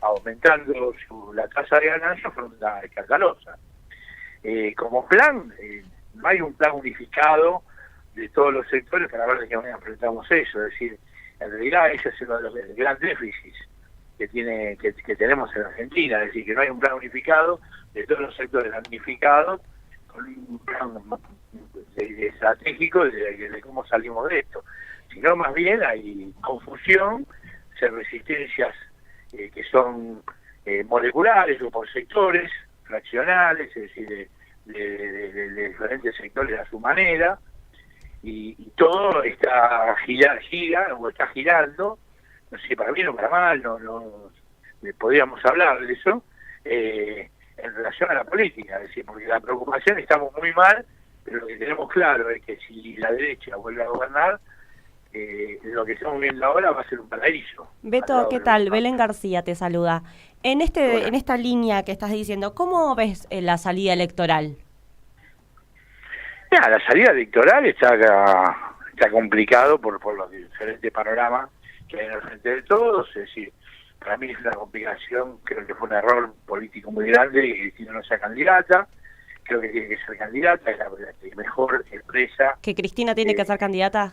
[SPEAKER 17] aumentando la tasa de ganancia de forma escandalosa. Como plan, no hay un plan unificado de todos los sectores para ver de qué manera enfrentamos eso. Es decir, en realidad ese es uno de los grandes déficits que tenemos en Argentina, es decir, que no hay un plan unificado de todos los sectores damnificados, con un plan estratégico de cómo salimos de esto, sino más bien hay confusión, resistencias que son moleculares o por sectores, fraccionales, es decir, de diferentes sectores a su manera, y todo está gira o está girando, no sé, para bien o para mal, no podríamos hablar de eso, en relación a la política, es decir, porque la preocupación, estamos muy mal, pero lo que tenemos claro es que si la derecha vuelve a gobernar, lo que estamos viendo ahora va a ser un paraíso.
[SPEAKER 7] Beto, ¿qué tal? Belén García te saluda. En esta línea que estás diciendo, ¿cómo ves la salida electoral?
[SPEAKER 17] Ya, la salida electoral está complicado por los diferentes panoramas que hay en el frente de todos, es decir, para mí es una complicación, creo que fue un error político muy grande que Cristina no sea candidata, creo que tiene que ser candidata, es la que mejor expresa.
[SPEAKER 7] ¿Que Cristina tiene que ser candidata?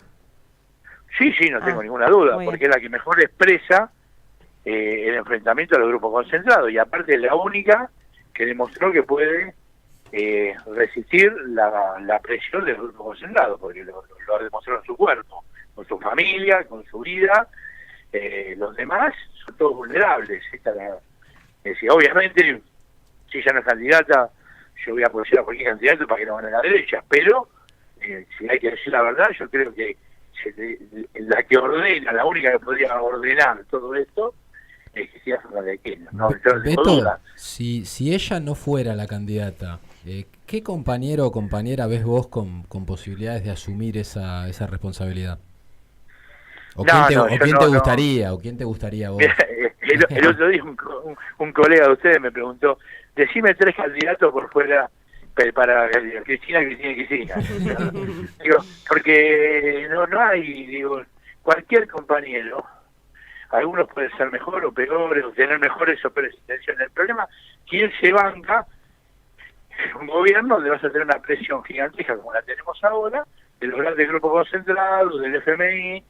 [SPEAKER 17] Sí, no tengo ninguna duda, porque es la que mejor expresa el enfrentamiento a los grupos concentrados, y aparte es la única que demostró que puede resistir la presión del grupo concentrado, porque lo ha demostrado en su cuerpo, con su familia, con su vida. Los demás son todos vulnerables. Es decir, obviamente, si ella no es candidata, yo voy a apoyar a cualquier candidato para que no gane la derecha, pero si hay que decir la verdad, yo creo que la que ordena, la única que podría ordenar todo esto, es que sea Fernández de Kirchner, ¿no?
[SPEAKER 11] Beto, si ella no fuera la candidata, ¿qué compañero o compañera ves vos con posibilidades de asumir esa responsabilidad? ¿O quién te gustaría vos?
[SPEAKER 17] El otro día un colega de ustedes me preguntó, decime 3 candidatos por fuera para Cristina. Digo, porque no hay, cualquier compañero, algunos pueden ser mejor o peores, o tener mejores o peores intenciones. El problema, ¿quién se banca un gobierno donde vas a tener una presión gigantesca como la tenemos ahora, de los grandes grupos concentrados, del FMI?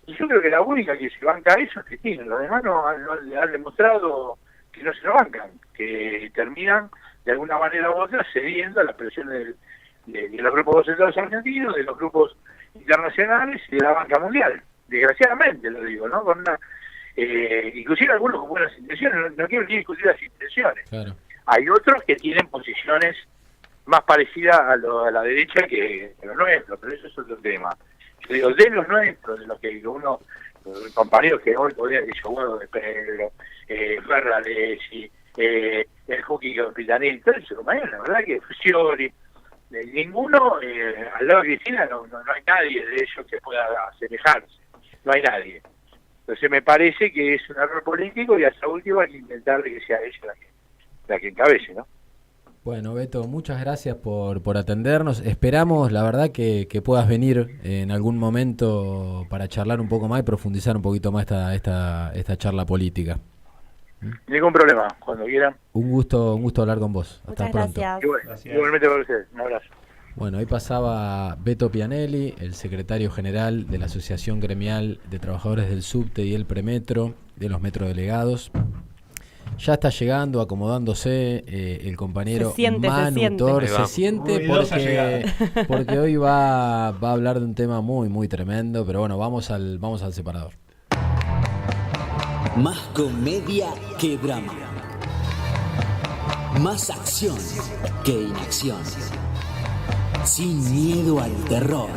[SPEAKER 17] Y yo creo que la única que se banca eso es Cristina. Los demás no han demostrado que no se lo bancan, que terminan de alguna manera u otra cediendo a las presiones de los grupos concentrados argentinos, de los grupos internacionales y de la banca mundial. Desgraciadamente lo digo, ¿no? Con inclusive algunos con buenas intenciones, no quiero ni discutir las intenciones. Claro. Hay otros que tienen posiciones más parecidas a la derecha que los nuestros, pero eso es otro tema. Yo digo, de los nuestros, de los que uno, los compañeros que hoy podrían decir, Guado de Pedro, Ferraresi, el Juki Capitanil, todo eso, compañeros, la verdad que Fiori, ninguno, al lado de Cristina no hay nadie de ellos que pueda asemejarse, no hay nadie. Entonces me parece que es un error político y hasta último hay que intentar que sea ella la que encabece, ¿no?
[SPEAKER 11] Bueno, Beto, muchas gracias por atendernos. Esperamos, la verdad, que puedas venir en algún momento para charlar un poco más y profundizar un poquito más esta charla política.
[SPEAKER 17] Ningún problema, cuando quieran.
[SPEAKER 11] Un gusto hablar con vos. Hasta pronto.
[SPEAKER 17] Gracias. Igualmente para ustedes, un abrazo.
[SPEAKER 11] Bueno, ahí pasaba Beto Pianelli, el secretario general de la Asociación Gremial de Trabajadores del Subte y el Premetro, de los metrodelegados. Ya está llegando, acomodándose el compañero Manu Tor. Se siente porque hoy va a hablar de un tema muy, muy tremendo, pero bueno, vamos al separador.
[SPEAKER 18] Más comedia que drama. Más acción que inacción. Sin miedo al terror.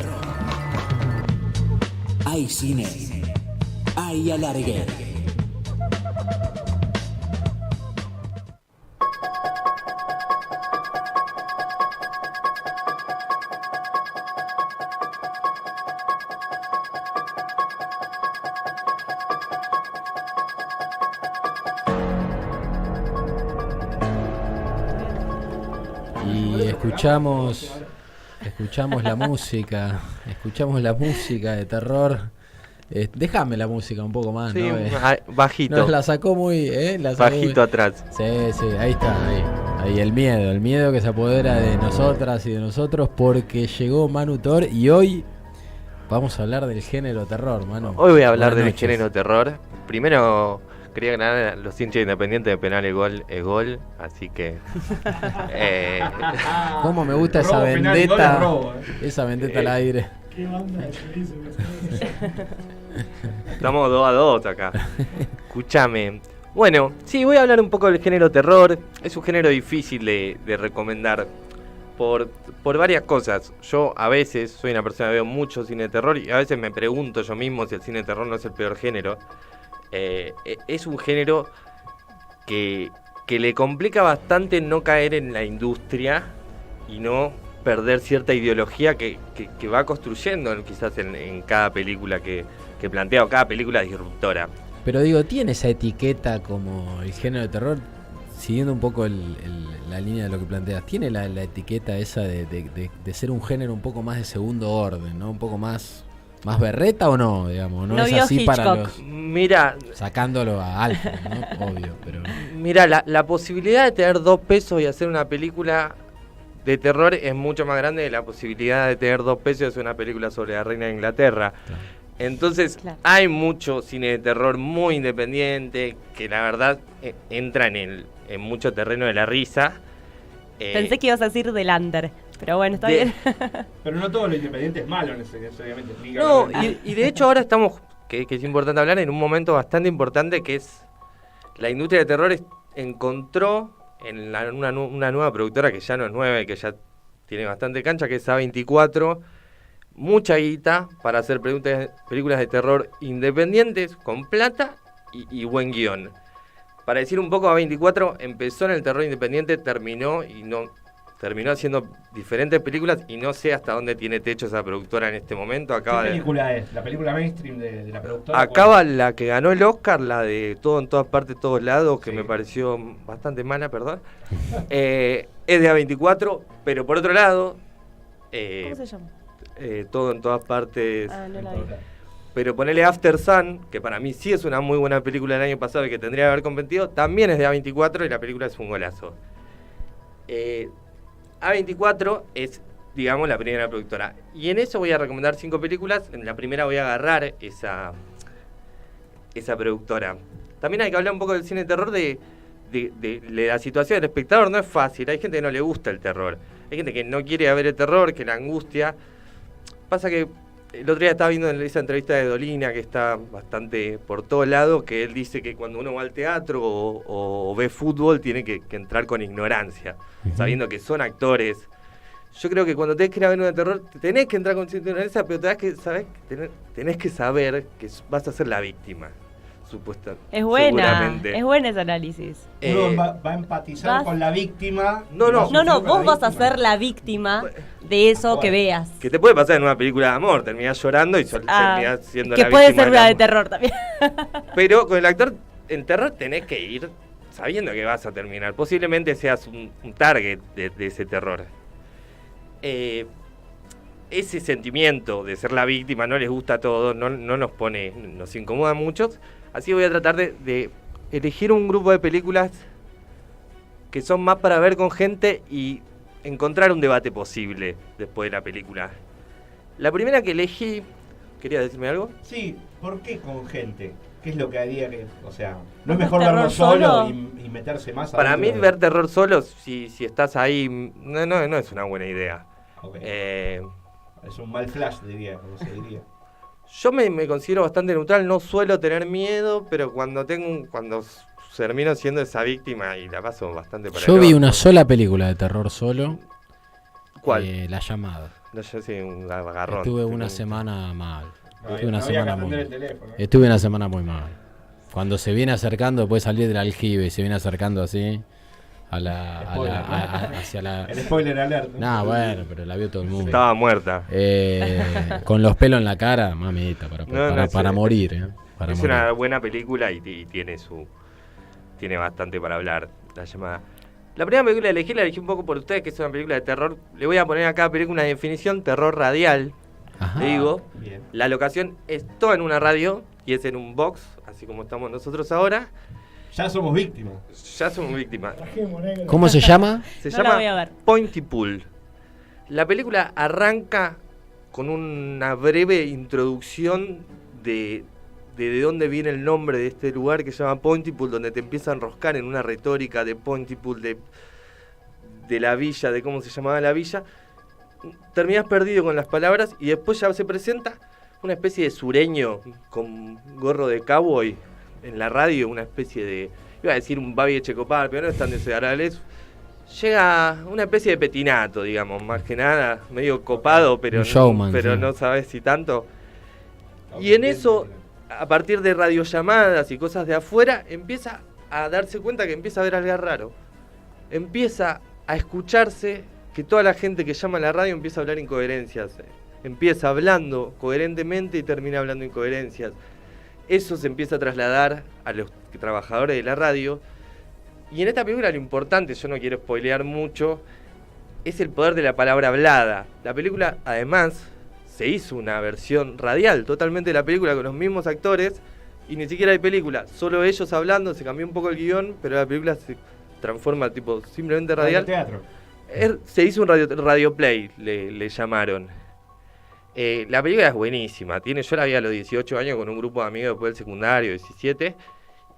[SPEAKER 18] Hay cine. Hay alargue.
[SPEAKER 11] Escuchamos la música, de terror. Déjame la música un poco más,
[SPEAKER 19] sí,
[SPEAKER 11] ¿no?
[SPEAKER 19] Bajito.
[SPEAKER 11] Nos la sacó muy,
[SPEAKER 19] bajito atrás.
[SPEAKER 11] Sí, ahí está, ahí el miedo que se apodera de nosotras y de nosotros porque llegó Manu Tor y hoy vamos a hablar del género terror, Manu.
[SPEAKER 19] Hoy voy a hablar del género terror. Primero quería ganar los hinchas independientes de penal, el gol es gol, así que
[SPEAKER 11] cómo me gusta esa vendetta, esa vendetta al aire.
[SPEAKER 20] ¿Qué banda
[SPEAKER 19] Estamos 2-2 acá. Escúchame. Bueno, sí, voy a hablar un poco del género terror. Es un género difícil de recomendar por varias cosas. Yo a veces soy una persona que veo mucho cine de terror y a veces me pregunto yo mismo si el cine de terror no es el peor género. Es un género que le complica bastante no caer en la industria y no perder cierta ideología que va construyendo quizás en cada película que plantea, o cada película disruptora.
[SPEAKER 11] Pero digo, ¿tiene esa etiqueta como el género de terror? Siguiendo un poco la línea de lo que planteas, ¿tiene la etiqueta esa de ser un género un poco más de segundo orden, ¿no? Un poco más berreta o no, digamos, no es así Hitchcock. Para los...
[SPEAKER 19] Mira,
[SPEAKER 11] sacándolo a Alfred, ¿no? Obvio, pero...
[SPEAKER 19] Mira, la posibilidad de tener 2 pesos y hacer una película de terror es mucho más grande que la posibilidad de tener 2 pesos y hacer una película sobre la reina de Inglaterra. Claro. Entonces, hay mucho cine de terror muy independiente que la verdad entra en mucho terreno de la risa.
[SPEAKER 7] Pensé que ibas a decir del under, pero bueno, está bien.
[SPEAKER 13] Pero no todo lo independiente es malo necesariamente.
[SPEAKER 19] No, y de hecho ahora estamos, que es importante hablar, en un momento bastante importante que es la industria de terror encontró en una nueva productora que ya no es nueva, que ya tiene bastante cancha, que es A24, mucha guita para hacer películas de terror independientes, con plata y buen guión. Para decir un poco, A24 empezó en el terror independiente, terminó haciendo diferentes películas y no sé hasta dónde tiene techo esa productora en este momento.
[SPEAKER 13] ¿Qué película es? ¿La película mainstream de la productora?
[SPEAKER 19] Acaba la que ganó el Oscar, la de Todo en todas partes, todos lados, que me pareció bastante mala, perdón. Es de A24, pero por otro lado...
[SPEAKER 7] ¿Cómo se llama?
[SPEAKER 19] Todo en todas partes.
[SPEAKER 7] No la vi.
[SPEAKER 19] Pero ponele After Sun, que para mí sí es una muy buena película del año pasado y que tendría que haber competido, también es de A24 y la película es un golazo. A24 es, digamos, la primera productora. Y en eso voy a recomendar 5 películas. En la primera voy a agarrar esa productora. También hay que hablar un poco del cine de terror, de la situación del espectador. No es fácil, hay gente que no le gusta el terror. Hay gente que no quiere ver el terror, que la angustia. Pasa que el otro día estaba viendo esa entrevista de Dolina, que está bastante por todos lados, que él dice que cuando uno va al teatro o ve fútbol tiene que entrar con ignorancia, sabiendo que son actores. Yo creo que cuando tenés que ir a ver uno de terror, tenés que entrar con cierta ignorancia, pero tenés que saber que vas a ser la víctima. Supuestamente.
[SPEAKER 7] Es buena ese análisis.
[SPEAKER 13] Uno va a empatizar con la víctima.
[SPEAKER 7] No, vos vas a ser la víctima de eso que veas.
[SPEAKER 19] Que te puede pasar en una película de amor, terminás llorando y terminás siendo la víctima.
[SPEAKER 7] Que puede ser una de terror también.
[SPEAKER 19] Pero con el actor en terror tenés que ir sabiendo que vas a terminar. Posiblemente seas un target de ese terror. Ese sentimiento de ser la víctima no les gusta a todos, no nos incomoda a muchos. Así voy a tratar de elegir un grupo de películas que son más para ver con gente y encontrar un debate posible después de la película. La primera que elegí... ¿Querías decirme algo?
[SPEAKER 13] Sí, ¿por qué con gente? ¿Qué es lo que haría que... O sea, ¿no es mejor verlo solo y meterse más a...
[SPEAKER 19] Para mí ver terror solo, si estás ahí, no es una buena idea.
[SPEAKER 13] Okay. Es un mal flash, como se diría.
[SPEAKER 19] Yo me considero bastante neutral, no suelo tener miedo, pero cuando termino siendo esa víctima y la paso bastante para
[SPEAKER 11] Yo vi una sola película de terror solo.
[SPEAKER 19] ¿Cuál?
[SPEAKER 11] La Llamada.
[SPEAKER 19] No, yo sí, un agarrón.
[SPEAKER 11] Estuve una semana mal.
[SPEAKER 13] Estuve
[SPEAKER 11] una semana muy mal. Cuando se viene acercando, después de salir del aljibe y se viene acercando así hacia la...
[SPEAKER 13] El spoiler alert.
[SPEAKER 11] No, bueno, pero la vio todo el mundo.
[SPEAKER 19] Estaba muerta.
[SPEAKER 11] Con los pelos en la cara, mamita, para morir.
[SPEAKER 19] Es una buena película y tiene bastante para hablar. La Llamada. La primera película la elegí un poco por ustedes, que es una película de terror. Le voy a poner a cada película una definición: terror radial.
[SPEAKER 11] Ajá.
[SPEAKER 19] Le digo,
[SPEAKER 13] bien.
[SPEAKER 19] La locación es toda en una radio y es en un box, así como estamos nosotros ahora.
[SPEAKER 13] Ya somos víctimas.
[SPEAKER 11] ¿Cómo se llama?
[SPEAKER 19] Se llama Pontypool. La película arranca con una breve introducción de dónde viene el nombre de este lugar que se llama Pontypool, donde te empieza a enroscar en una retórica de Pontypool, de la villa, de cómo se llamaba la villa. Terminás perdido con las palabras y después ya se presenta una especie de sureño con gorro de cowboy en la radio, una especie de, iba a decir un Babi Echecopar, pero no es tan desagradable, llega una especie de petinato, digamos, más que nada, medio copado, pero,
[SPEAKER 11] showman,
[SPEAKER 19] pero
[SPEAKER 11] sí.
[SPEAKER 19] no sabes si tanto. Y en eso, a partir de radiollamadas y cosas de afuera, empieza a darse cuenta que empieza a ver algo raro. Empieza a escucharse que toda la gente que llama a la radio empieza a hablar incoherencias. Empieza hablando coherentemente y termina hablando incoherencias. Eso se empieza a trasladar a los trabajadores de la radio. Y en esta película lo importante, yo no quiero spoilear mucho, es el poder de la palabra hablada. La película, además, se hizo una versión radial totalmente de la película con los mismos actores y ni siquiera hay película, solo ellos hablando, se cambió un poco el guión, pero la película se transforma tipo simplemente radial.
[SPEAKER 13] Teatro.
[SPEAKER 19] Se hizo un radio play, le llamaron. La película es buenísima. Yo la vi a los 18 años con un grupo de amigos después del secundario, 17,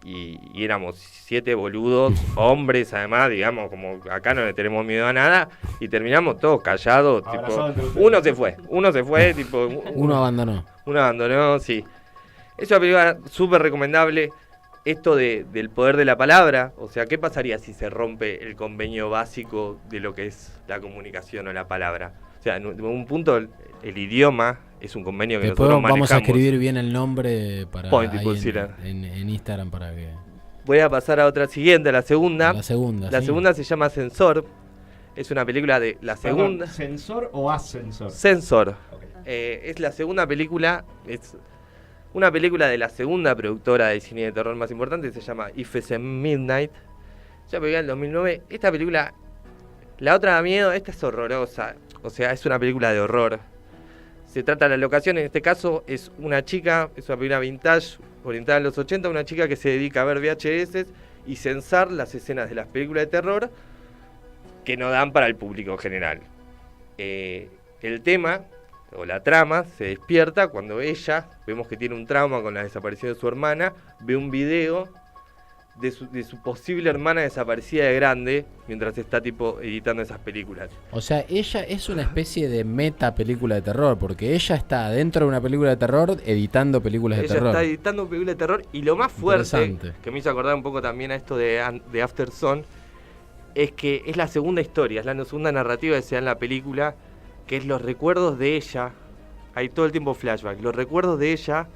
[SPEAKER 19] y éramos 7 boludos, hombres además, digamos, como acá no le tenemos miedo a nada, y terminamos todos callados. Tipo, uno se fue, tipo,
[SPEAKER 11] Uno abandonó,
[SPEAKER 19] sí. Es una película súper recomendable. Esto del poder de la palabra, o sea, ¿qué pasaría si se rompe el convenio básico de lo que es la comunicación o la palabra? O sea, en un punto el idioma es un convenio que
[SPEAKER 11] después
[SPEAKER 19] nosotros manejamos.
[SPEAKER 11] vamos a escribir bien el nombre para
[SPEAKER 19] Point
[SPEAKER 11] ahí
[SPEAKER 19] Impulsira.
[SPEAKER 11] en Instagram para que...
[SPEAKER 19] Voy a pasar a otra siguiente, a la segunda.
[SPEAKER 11] La segunda,
[SPEAKER 19] La
[SPEAKER 11] sí.
[SPEAKER 19] segunda se llama Sensor. Es una película de la segunda...
[SPEAKER 13] Perdón, ¿Censor o ascensor?
[SPEAKER 19] Sensor.
[SPEAKER 13] Okay.
[SPEAKER 19] Es la segunda película, es una película de la segunda productora de cine de terror más importante, se llama If It's a Midnight. Ya película del 2009. Esta película, la otra da miedo, esta es horrorosa. O sea, es una película de horror. Se trata de la locación, en este caso es una chica, es una película vintage, orientada en los 80, una chica que se dedica a ver VHS y censar las escenas de las películas de terror que no dan para el público general. El tema, o la trama, se despierta cuando ella, vemos que tiene un trauma con la desaparición de su hermana, ve un video de su posible hermana desaparecida de grande, mientras está tipo editando esas películas.
[SPEAKER 11] O sea, ella es una especie de meta película de terror, porque ella está dentro de una película de terror editando películas de terror.
[SPEAKER 19] Ella está editando películas de terror y lo más fuerte, que me hizo acordar un poco también a esto de After Sun, es que es la segunda historia, es la segunda narrativa que se da en la película, que es los recuerdos de ella. Hay todo el tiempo flashback. Los recuerdos de ella,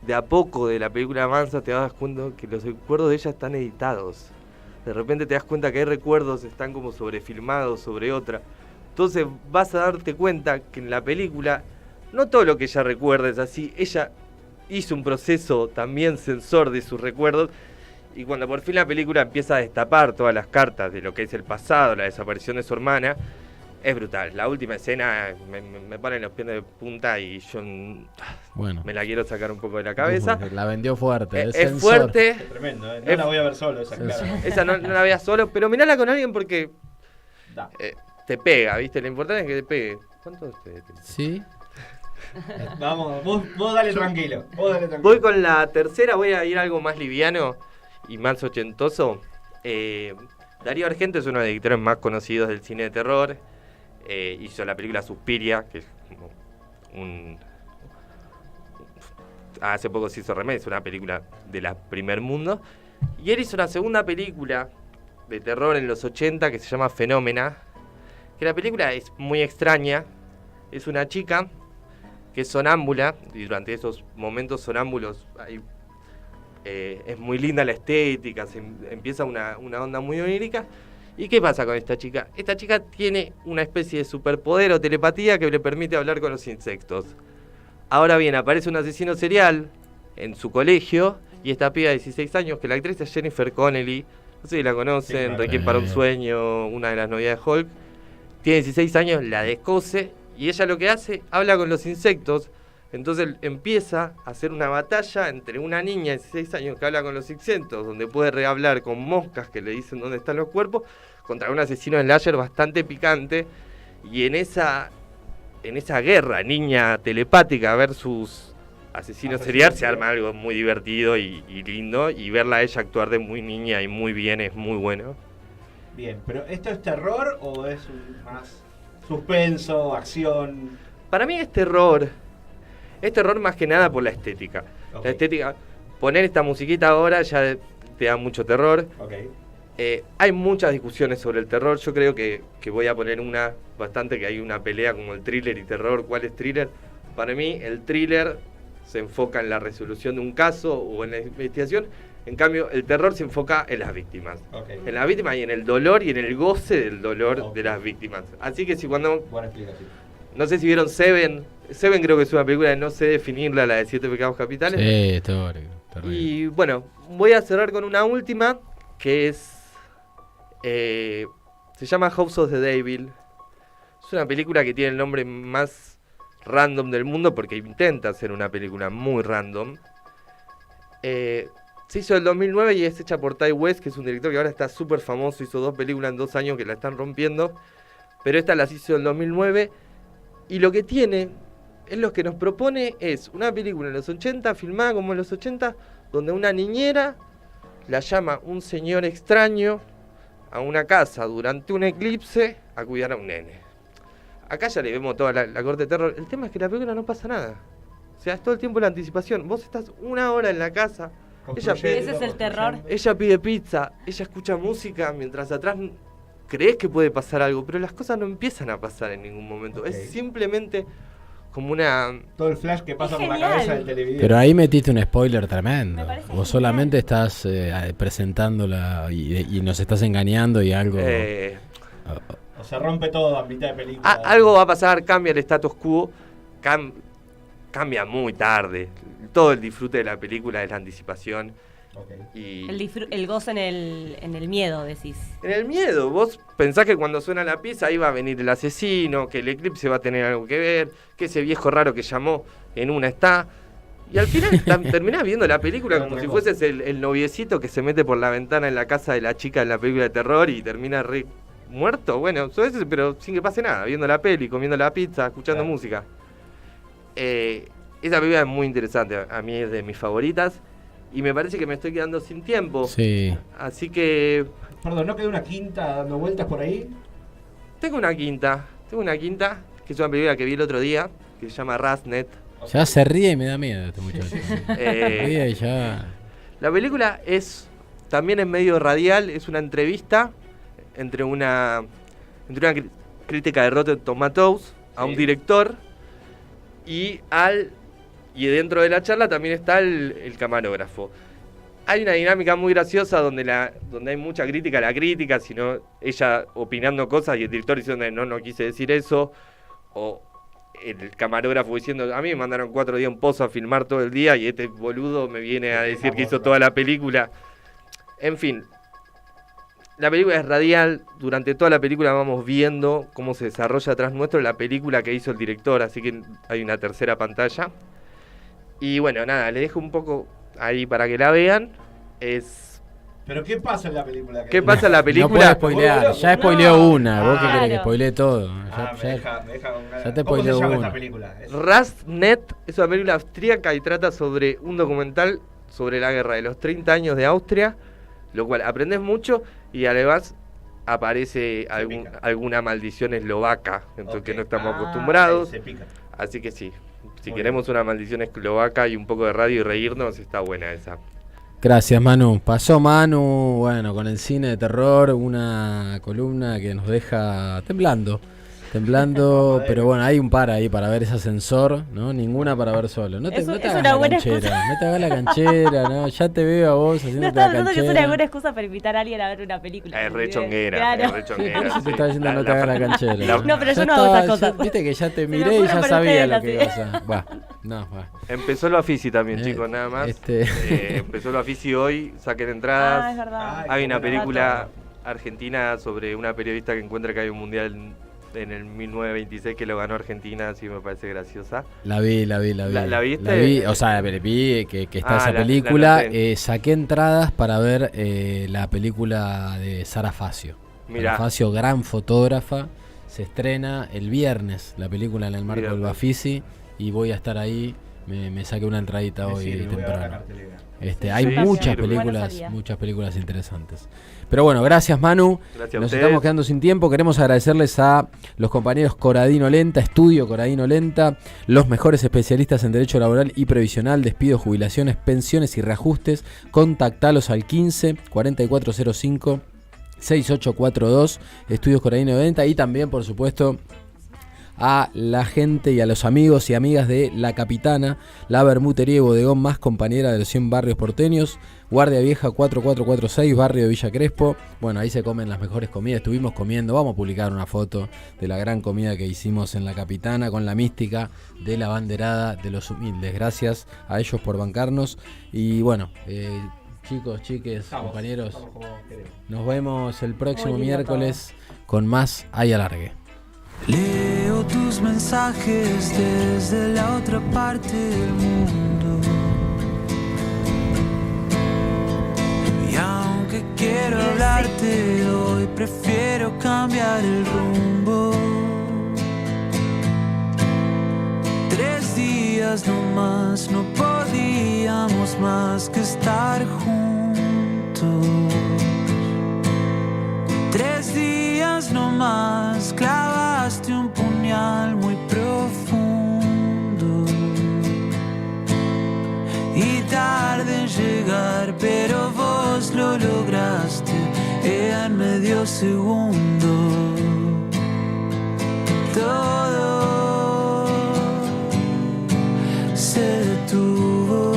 [SPEAKER 19] de a poco de la película avanza, te das cuenta que los recuerdos de ella están editados. De repente te das cuenta que hay recuerdos, están como sobrefilmados sobre otra. Entonces vas a darte cuenta que en la película no todo lo que ella recuerda es así. Ella hizo un proceso también sensor de sus recuerdos. Y cuando por fin la película empieza a destapar todas las cartas de lo que es el pasado, la desaparición de su hermana, es brutal. La última escena me pone los pies de punta y yo me la quiero sacar un poco de la cabeza.
[SPEAKER 11] La vendió fuerte.
[SPEAKER 19] Es fuerte.
[SPEAKER 13] Es tremendo, ¿eh? No la voy a ver solo, esa, claro.
[SPEAKER 19] Esa no la veas solo, pero mirala con alguien porque te pega, ¿viste? Lo importante es que te pegue. ¿Cuánto ustedes tienen?
[SPEAKER 11] Sí.
[SPEAKER 13] Vamos, vos dale tranquilo.
[SPEAKER 19] Voy con la tercera, voy a ir a algo más liviano y más ochentoso. Darío Argento es uno de los directores más conocidos del cine de terror. Hizo la película Suspiria, que es como hace poco se hizo remake, es una película de la primer mundo. Y él hizo una segunda película de terror en los 80 que se llama Fenómena. Que la película es muy extraña. Es una chica que es sonámbula, y durante esos momentos sonámbulos es muy linda la estética, empieza una onda muy onírica. ¿Y qué pasa con esta chica? Esta chica tiene una especie de superpoder o telepatía que le permite hablar con los insectos. Ahora bien, aparece un asesino serial en su colegio y esta piba de 16 años, que la actriz es Jennifer Connelly, no sé si la conocen, sí, claro, Requiem para un sueño, una de las novias de Hulk, tiene 16 años, la descose y ella lo que hace, habla con los insectos. Entonces empieza a hacer una batalla entre una niña de 16 años que habla con los insectos, donde puede rehablar con moscas que le dicen dónde están los cuerpos, contra un asesino slasher bastante picante. Y en esa guerra niña telepática versus asesino serial se arma algo muy divertido y lindo. Y verla a ella actuar de muy niña y muy bien es muy bueno.
[SPEAKER 13] Bien, pero ¿esto es terror o es más suspenso, acción?
[SPEAKER 19] Para mí es terror. Es terror más que nada por la estética. Okay. La estética, poner esta musiquita ahora ya te da mucho terror.
[SPEAKER 13] Okay.
[SPEAKER 19] Hay muchas discusiones sobre el terror. Yo creo que voy a poner una bastante, que hay una pelea como el thriller y terror. ¿Cuál es thriller? Para mí el thriller se enfoca en la resolución de un caso o en la investigación. En cambio, el terror se enfoca en las víctimas.
[SPEAKER 13] Okay.
[SPEAKER 19] En las víctimas y en el dolor y en el goce del dolor de las víctimas. Así que si cuando...
[SPEAKER 13] Buena explicación.
[SPEAKER 19] No sé si vieron Seven. Seven creo que es una película, no sé definirla, la de 7 pecados capitales.
[SPEAKER 11] Sí, terrible.
[SPEAKER 19] Y bueno, voy a cerrar con una última, que es... se llama House of the Devil. Es una película que tiene el nombre más random del mundo porque intenta ser una película muy random. Se hizo en el 2009 y es hecha por Ty West, que es un director que ahora está súper famoso. Hizo 2 películas en 2 años que la están rompiendo. Pero esta las hizo en el 2009. Y lo que tiene, es lo que nos propone, es una película en los 80, filmada como en los 80, donde una niñera la llama un señor extraño a una casa durante un eclipse a cuidar a un nene. Acá ya le vemos toda la corte de terror. El tema es que la película no pasa nada. O sea, es todo el tiempo la anticipación. Vos estás 1 hora en la casa.
[SPEAKER 7] Ese es el terror.
[SPEAKER 19] Ella pide pizza, ella escucha música, mientras atrás crees que puede pasar algo, pero las cosas no empiezan a pasar en ningún momento. Okay. Es simplemente como una...
[SPEAKER 13] Todo el flash que pasa por la cabeza del televidente.
[SPEAKER 11] Pero ahí metiste un spoiler tremendo. Vos solamente estás presentándola y nos estás engañando y algo...
[SPEAKER 13] O se rompe todo a mitad de película.
[SPEAKER 19] Algo va a pasar, cambia el status quo, cambia muy tarde. Todo el disfrute de la película es la anticipación. Okay. Y
[SPEAKER 7] el goce en el miedo, decís.
[SPEAKER 19] En el miedo, vos pensás que cuando suena la pieza ahí va a venir el asesino, que el eclipse va a tener algo que ver, que ese viejo raro que llamó en una está. Y al final terminás viendo la película como si fueses el noviecito que se mete por la ventana en la casa de la chica en la película de terror y termina muerto. Bueno, pero sin que pase nada, viendo la peli, comiendo la pizza, escuchando música. Esa película es muy interesante, a mí es de mis favoritas. Y me parece que me estoy quedando sin tiempo.
[SPEAKER 11] Sí.
[SPEAKER 19] Así que...
[SPEAKER 13] Perdón, ¿no quedó una quinta dando vueltas por ahí?
[SPEAKER 19] Tengo una quinta, que es una película que vi el otro día, que se llama Rasnet.
[SPEAKER 11] Ya se ríe y me da miedo este muchacho. Ríe y ya...
[SPEAKER 19] La película también es medio radial, es una entrevista entre una crítica de Rotten Tomatoes a un director y dentro de la charla también está el camarógrafo. Hay una dinámica muy graciosa donde hay mucha crítica a la crítica, sino ella opinando cosas y el director diciendo no quise decir eso, o el camarógrafo diciendo a mí me mandaron 4 días un pozo a filmar todo el día y este boludo me viene a decir que hizo toda la película. En fin, la película es radial, durante toda la película vamos viendo cómo se desarrolla atrás nuestro la película que hizo el director, así que hay una tercera pantalla. Y bueno, nada, le dejo un poco ahí para que la vean.
[SPEAKER 13] ¿Pero qué pasa en la película?
[SPEAKER 19] ¿Qué pasa en la película?
[SPEAKER 11] No puedes spoilear, ya spoileó una. ¿Vos qué querés que spoilee todo?
[SPEAKER 19] Ya te spoileó una.
[SPEAKER 13] Esta película?
[SPEAKER 19] Rasnet es una película austríaca y trata sobre un documental sobre la guerra de los 30 años de Austria, lo cual aprendes mucho y además aparece alguna maldición eslovaca, entonces que no estamos acostumbrados. Así que sí. Si queremos una maldición eslovaca y un poco de radio y reírnos, está buena esa.
[SPEAKER 11] Gracias, Manu. Pasó Manu, bueno, con el cine de terror, una columna que nos deja temblando, pero bueno, hay un par ahí para ver ese ascensor, ¿no? Ninguna para ver solo. No te hagas la canchera, no te hagas la canchera, ¿no? Ya te veo a vos haciendo la canchera.
[SPEAKER 7] Que es una buena excusa para invitar a alguien a ver una película.
[SPEAKER 19] Es re chonguera,
[SPEAKER 7] claro.
[SPEAKER 19] Es re chonguera.
[SPEAKER 11] Se está diciendo no te hagas la canchera.
[SPEAKER 7] No, pero yo no hago esas cosas.
[SPEAKER 11] Viste que ya te miré y ya sabía lo que ibas a... Va.
[SPEAKER 19] Empezó lo Afisi también, chicos, nada más. Empezó lo Afisi hoy, saquen entradas.
[SPEAKER 7] Es verdad.
[SPEAKER 19] Hay una película argentina sobre una periodista que encuentra que hay un mundial en el 1926 que lo ganó Argentina, así me parece graciosa.
[SPEAKER 11] La vi.
[SPEAKER 19] ¿La viste?
[SPEAKER 11] La vi, o sea, vi que está esa película. Saqué entradas para ver la película de Sara Facio. Sara Facio, gran fotógrafa. Se estrena el viernes la película en el marco del Bafisi y voy a estar ahí. Me saqué una entradita hoy temprano. Hay muchas películas interesantes. Pero bueno, gracias Manu.
[SPEAKER 19] Gracias.
[SPEAKER 11] Nos estamos quedando sin tiempo. Queremos agradecerles a los compañeros Corradino Lenta, Estudio Corradino Lenta, los mejores especialistas en Derecho Laboral y Previsional, despidos, jubilaciones, pensiones y reajustes. Contactalos al 15 4405 6842, Estudios Coralina 90, y también, por supuesto, a la gente y a los amigos y amigas de La Capitana, la bermutería y bodegón más compañera de los 100 barrios porteños, Guardia Vieja 4446, barrio de Villa Crespo. Bueno, ahí se comen las mejores comidas, estuvimos comiendo, vamos a publicar una foto de la gran comida que hicimos en La Capitana con la mística de la banderada de los humildes. Gracias a ellos por bancarnos y bueno, chicos, chiques, compañeros, nos vemos el próximo miércoles con más Ay Alargue.
[SPEAKER 14] Leo tus mensajes desde la otra parte del mundo. Y aunque quiero hablarte hoy, prefiero cambiar el rumbo. 3 días nomás, no podíamos más que estar juntos. 3 días nomás, clavaste un puñal muy profundo. Y tarde en llegar, pero vos lo lograste en medio segundo. Todo se detuvo.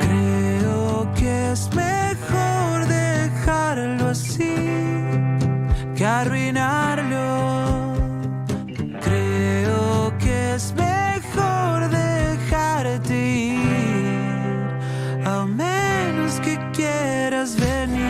[SPEAKER 14] Creo que es mejor dejarlo así que arruinarlo. Creo que es mejor dejarte ir, a menos que quieras venir.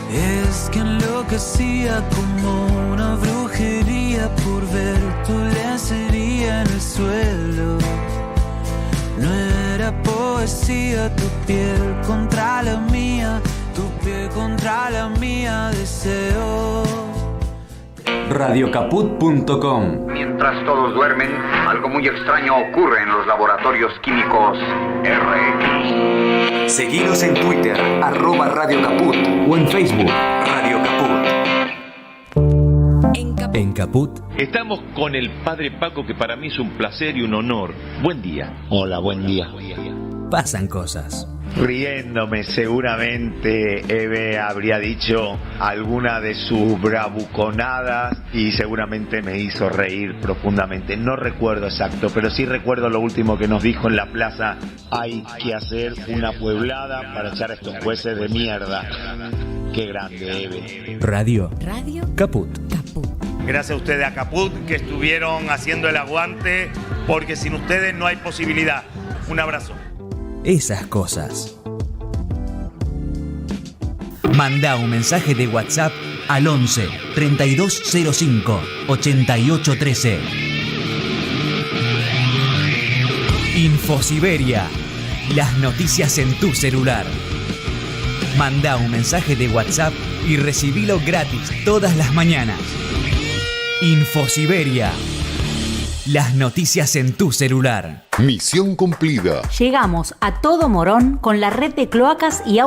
[SPEAKER 14] Es que enloquecía como una brujería por ver tu lencería en el suelo. No era poesía, tu piel contra la mía, tu piel contra la mía, deseo.
[SPEAKER 10] Radiocaput.com.
[SPEAKER 20] Mientras todos duermen, algo muy extraño ocurre en los laboratorios químicos RX.
[SPEAKER 3] Seguinos en Twitter, @Radio Caput, o en Facebook, Radio Caput. En Caput
[SPEAKER 4] Estamos con el padre Paco, que para mí es un placer y un honor. Buen día.
[SPEAKER 5] Hola, buen día.
[SPEAKER 3] pasan cosas.
[SPEAKER 5] Riéndome, seguramente Eve habría dicho alguna de sus bravuconadas y seguramente me hizo reír profundamente. No recuerdo exacto, pero sí recuerdo lo último que nos dijo en la plaza: hay que hacer una pueblada para echar a estos jueces de mierda. Qué grande, Eve.
[SPEAKER 3] Radio Caput.
[SPEAKER 6] Gracias a ustedes, a Caput, que estuvieron haciendo el aguante, porque sin ustedes no hay posibilidad. Un abrazo.
[SPEAKER 3] Esas cosas. Manda un mensaje de WhatsApp al 11 3205 8813. Infosiberia. Las noticias en tu celular. Manda un mensaje de WhatsApp y recibilo gratis todas las mañanas. Infosiberia. Las noticias en tu celular.
[SPEAKER 21] Misión cumplida.
[SPEAKER 22] Llegamos a todo Morón con la red de cloacas y agua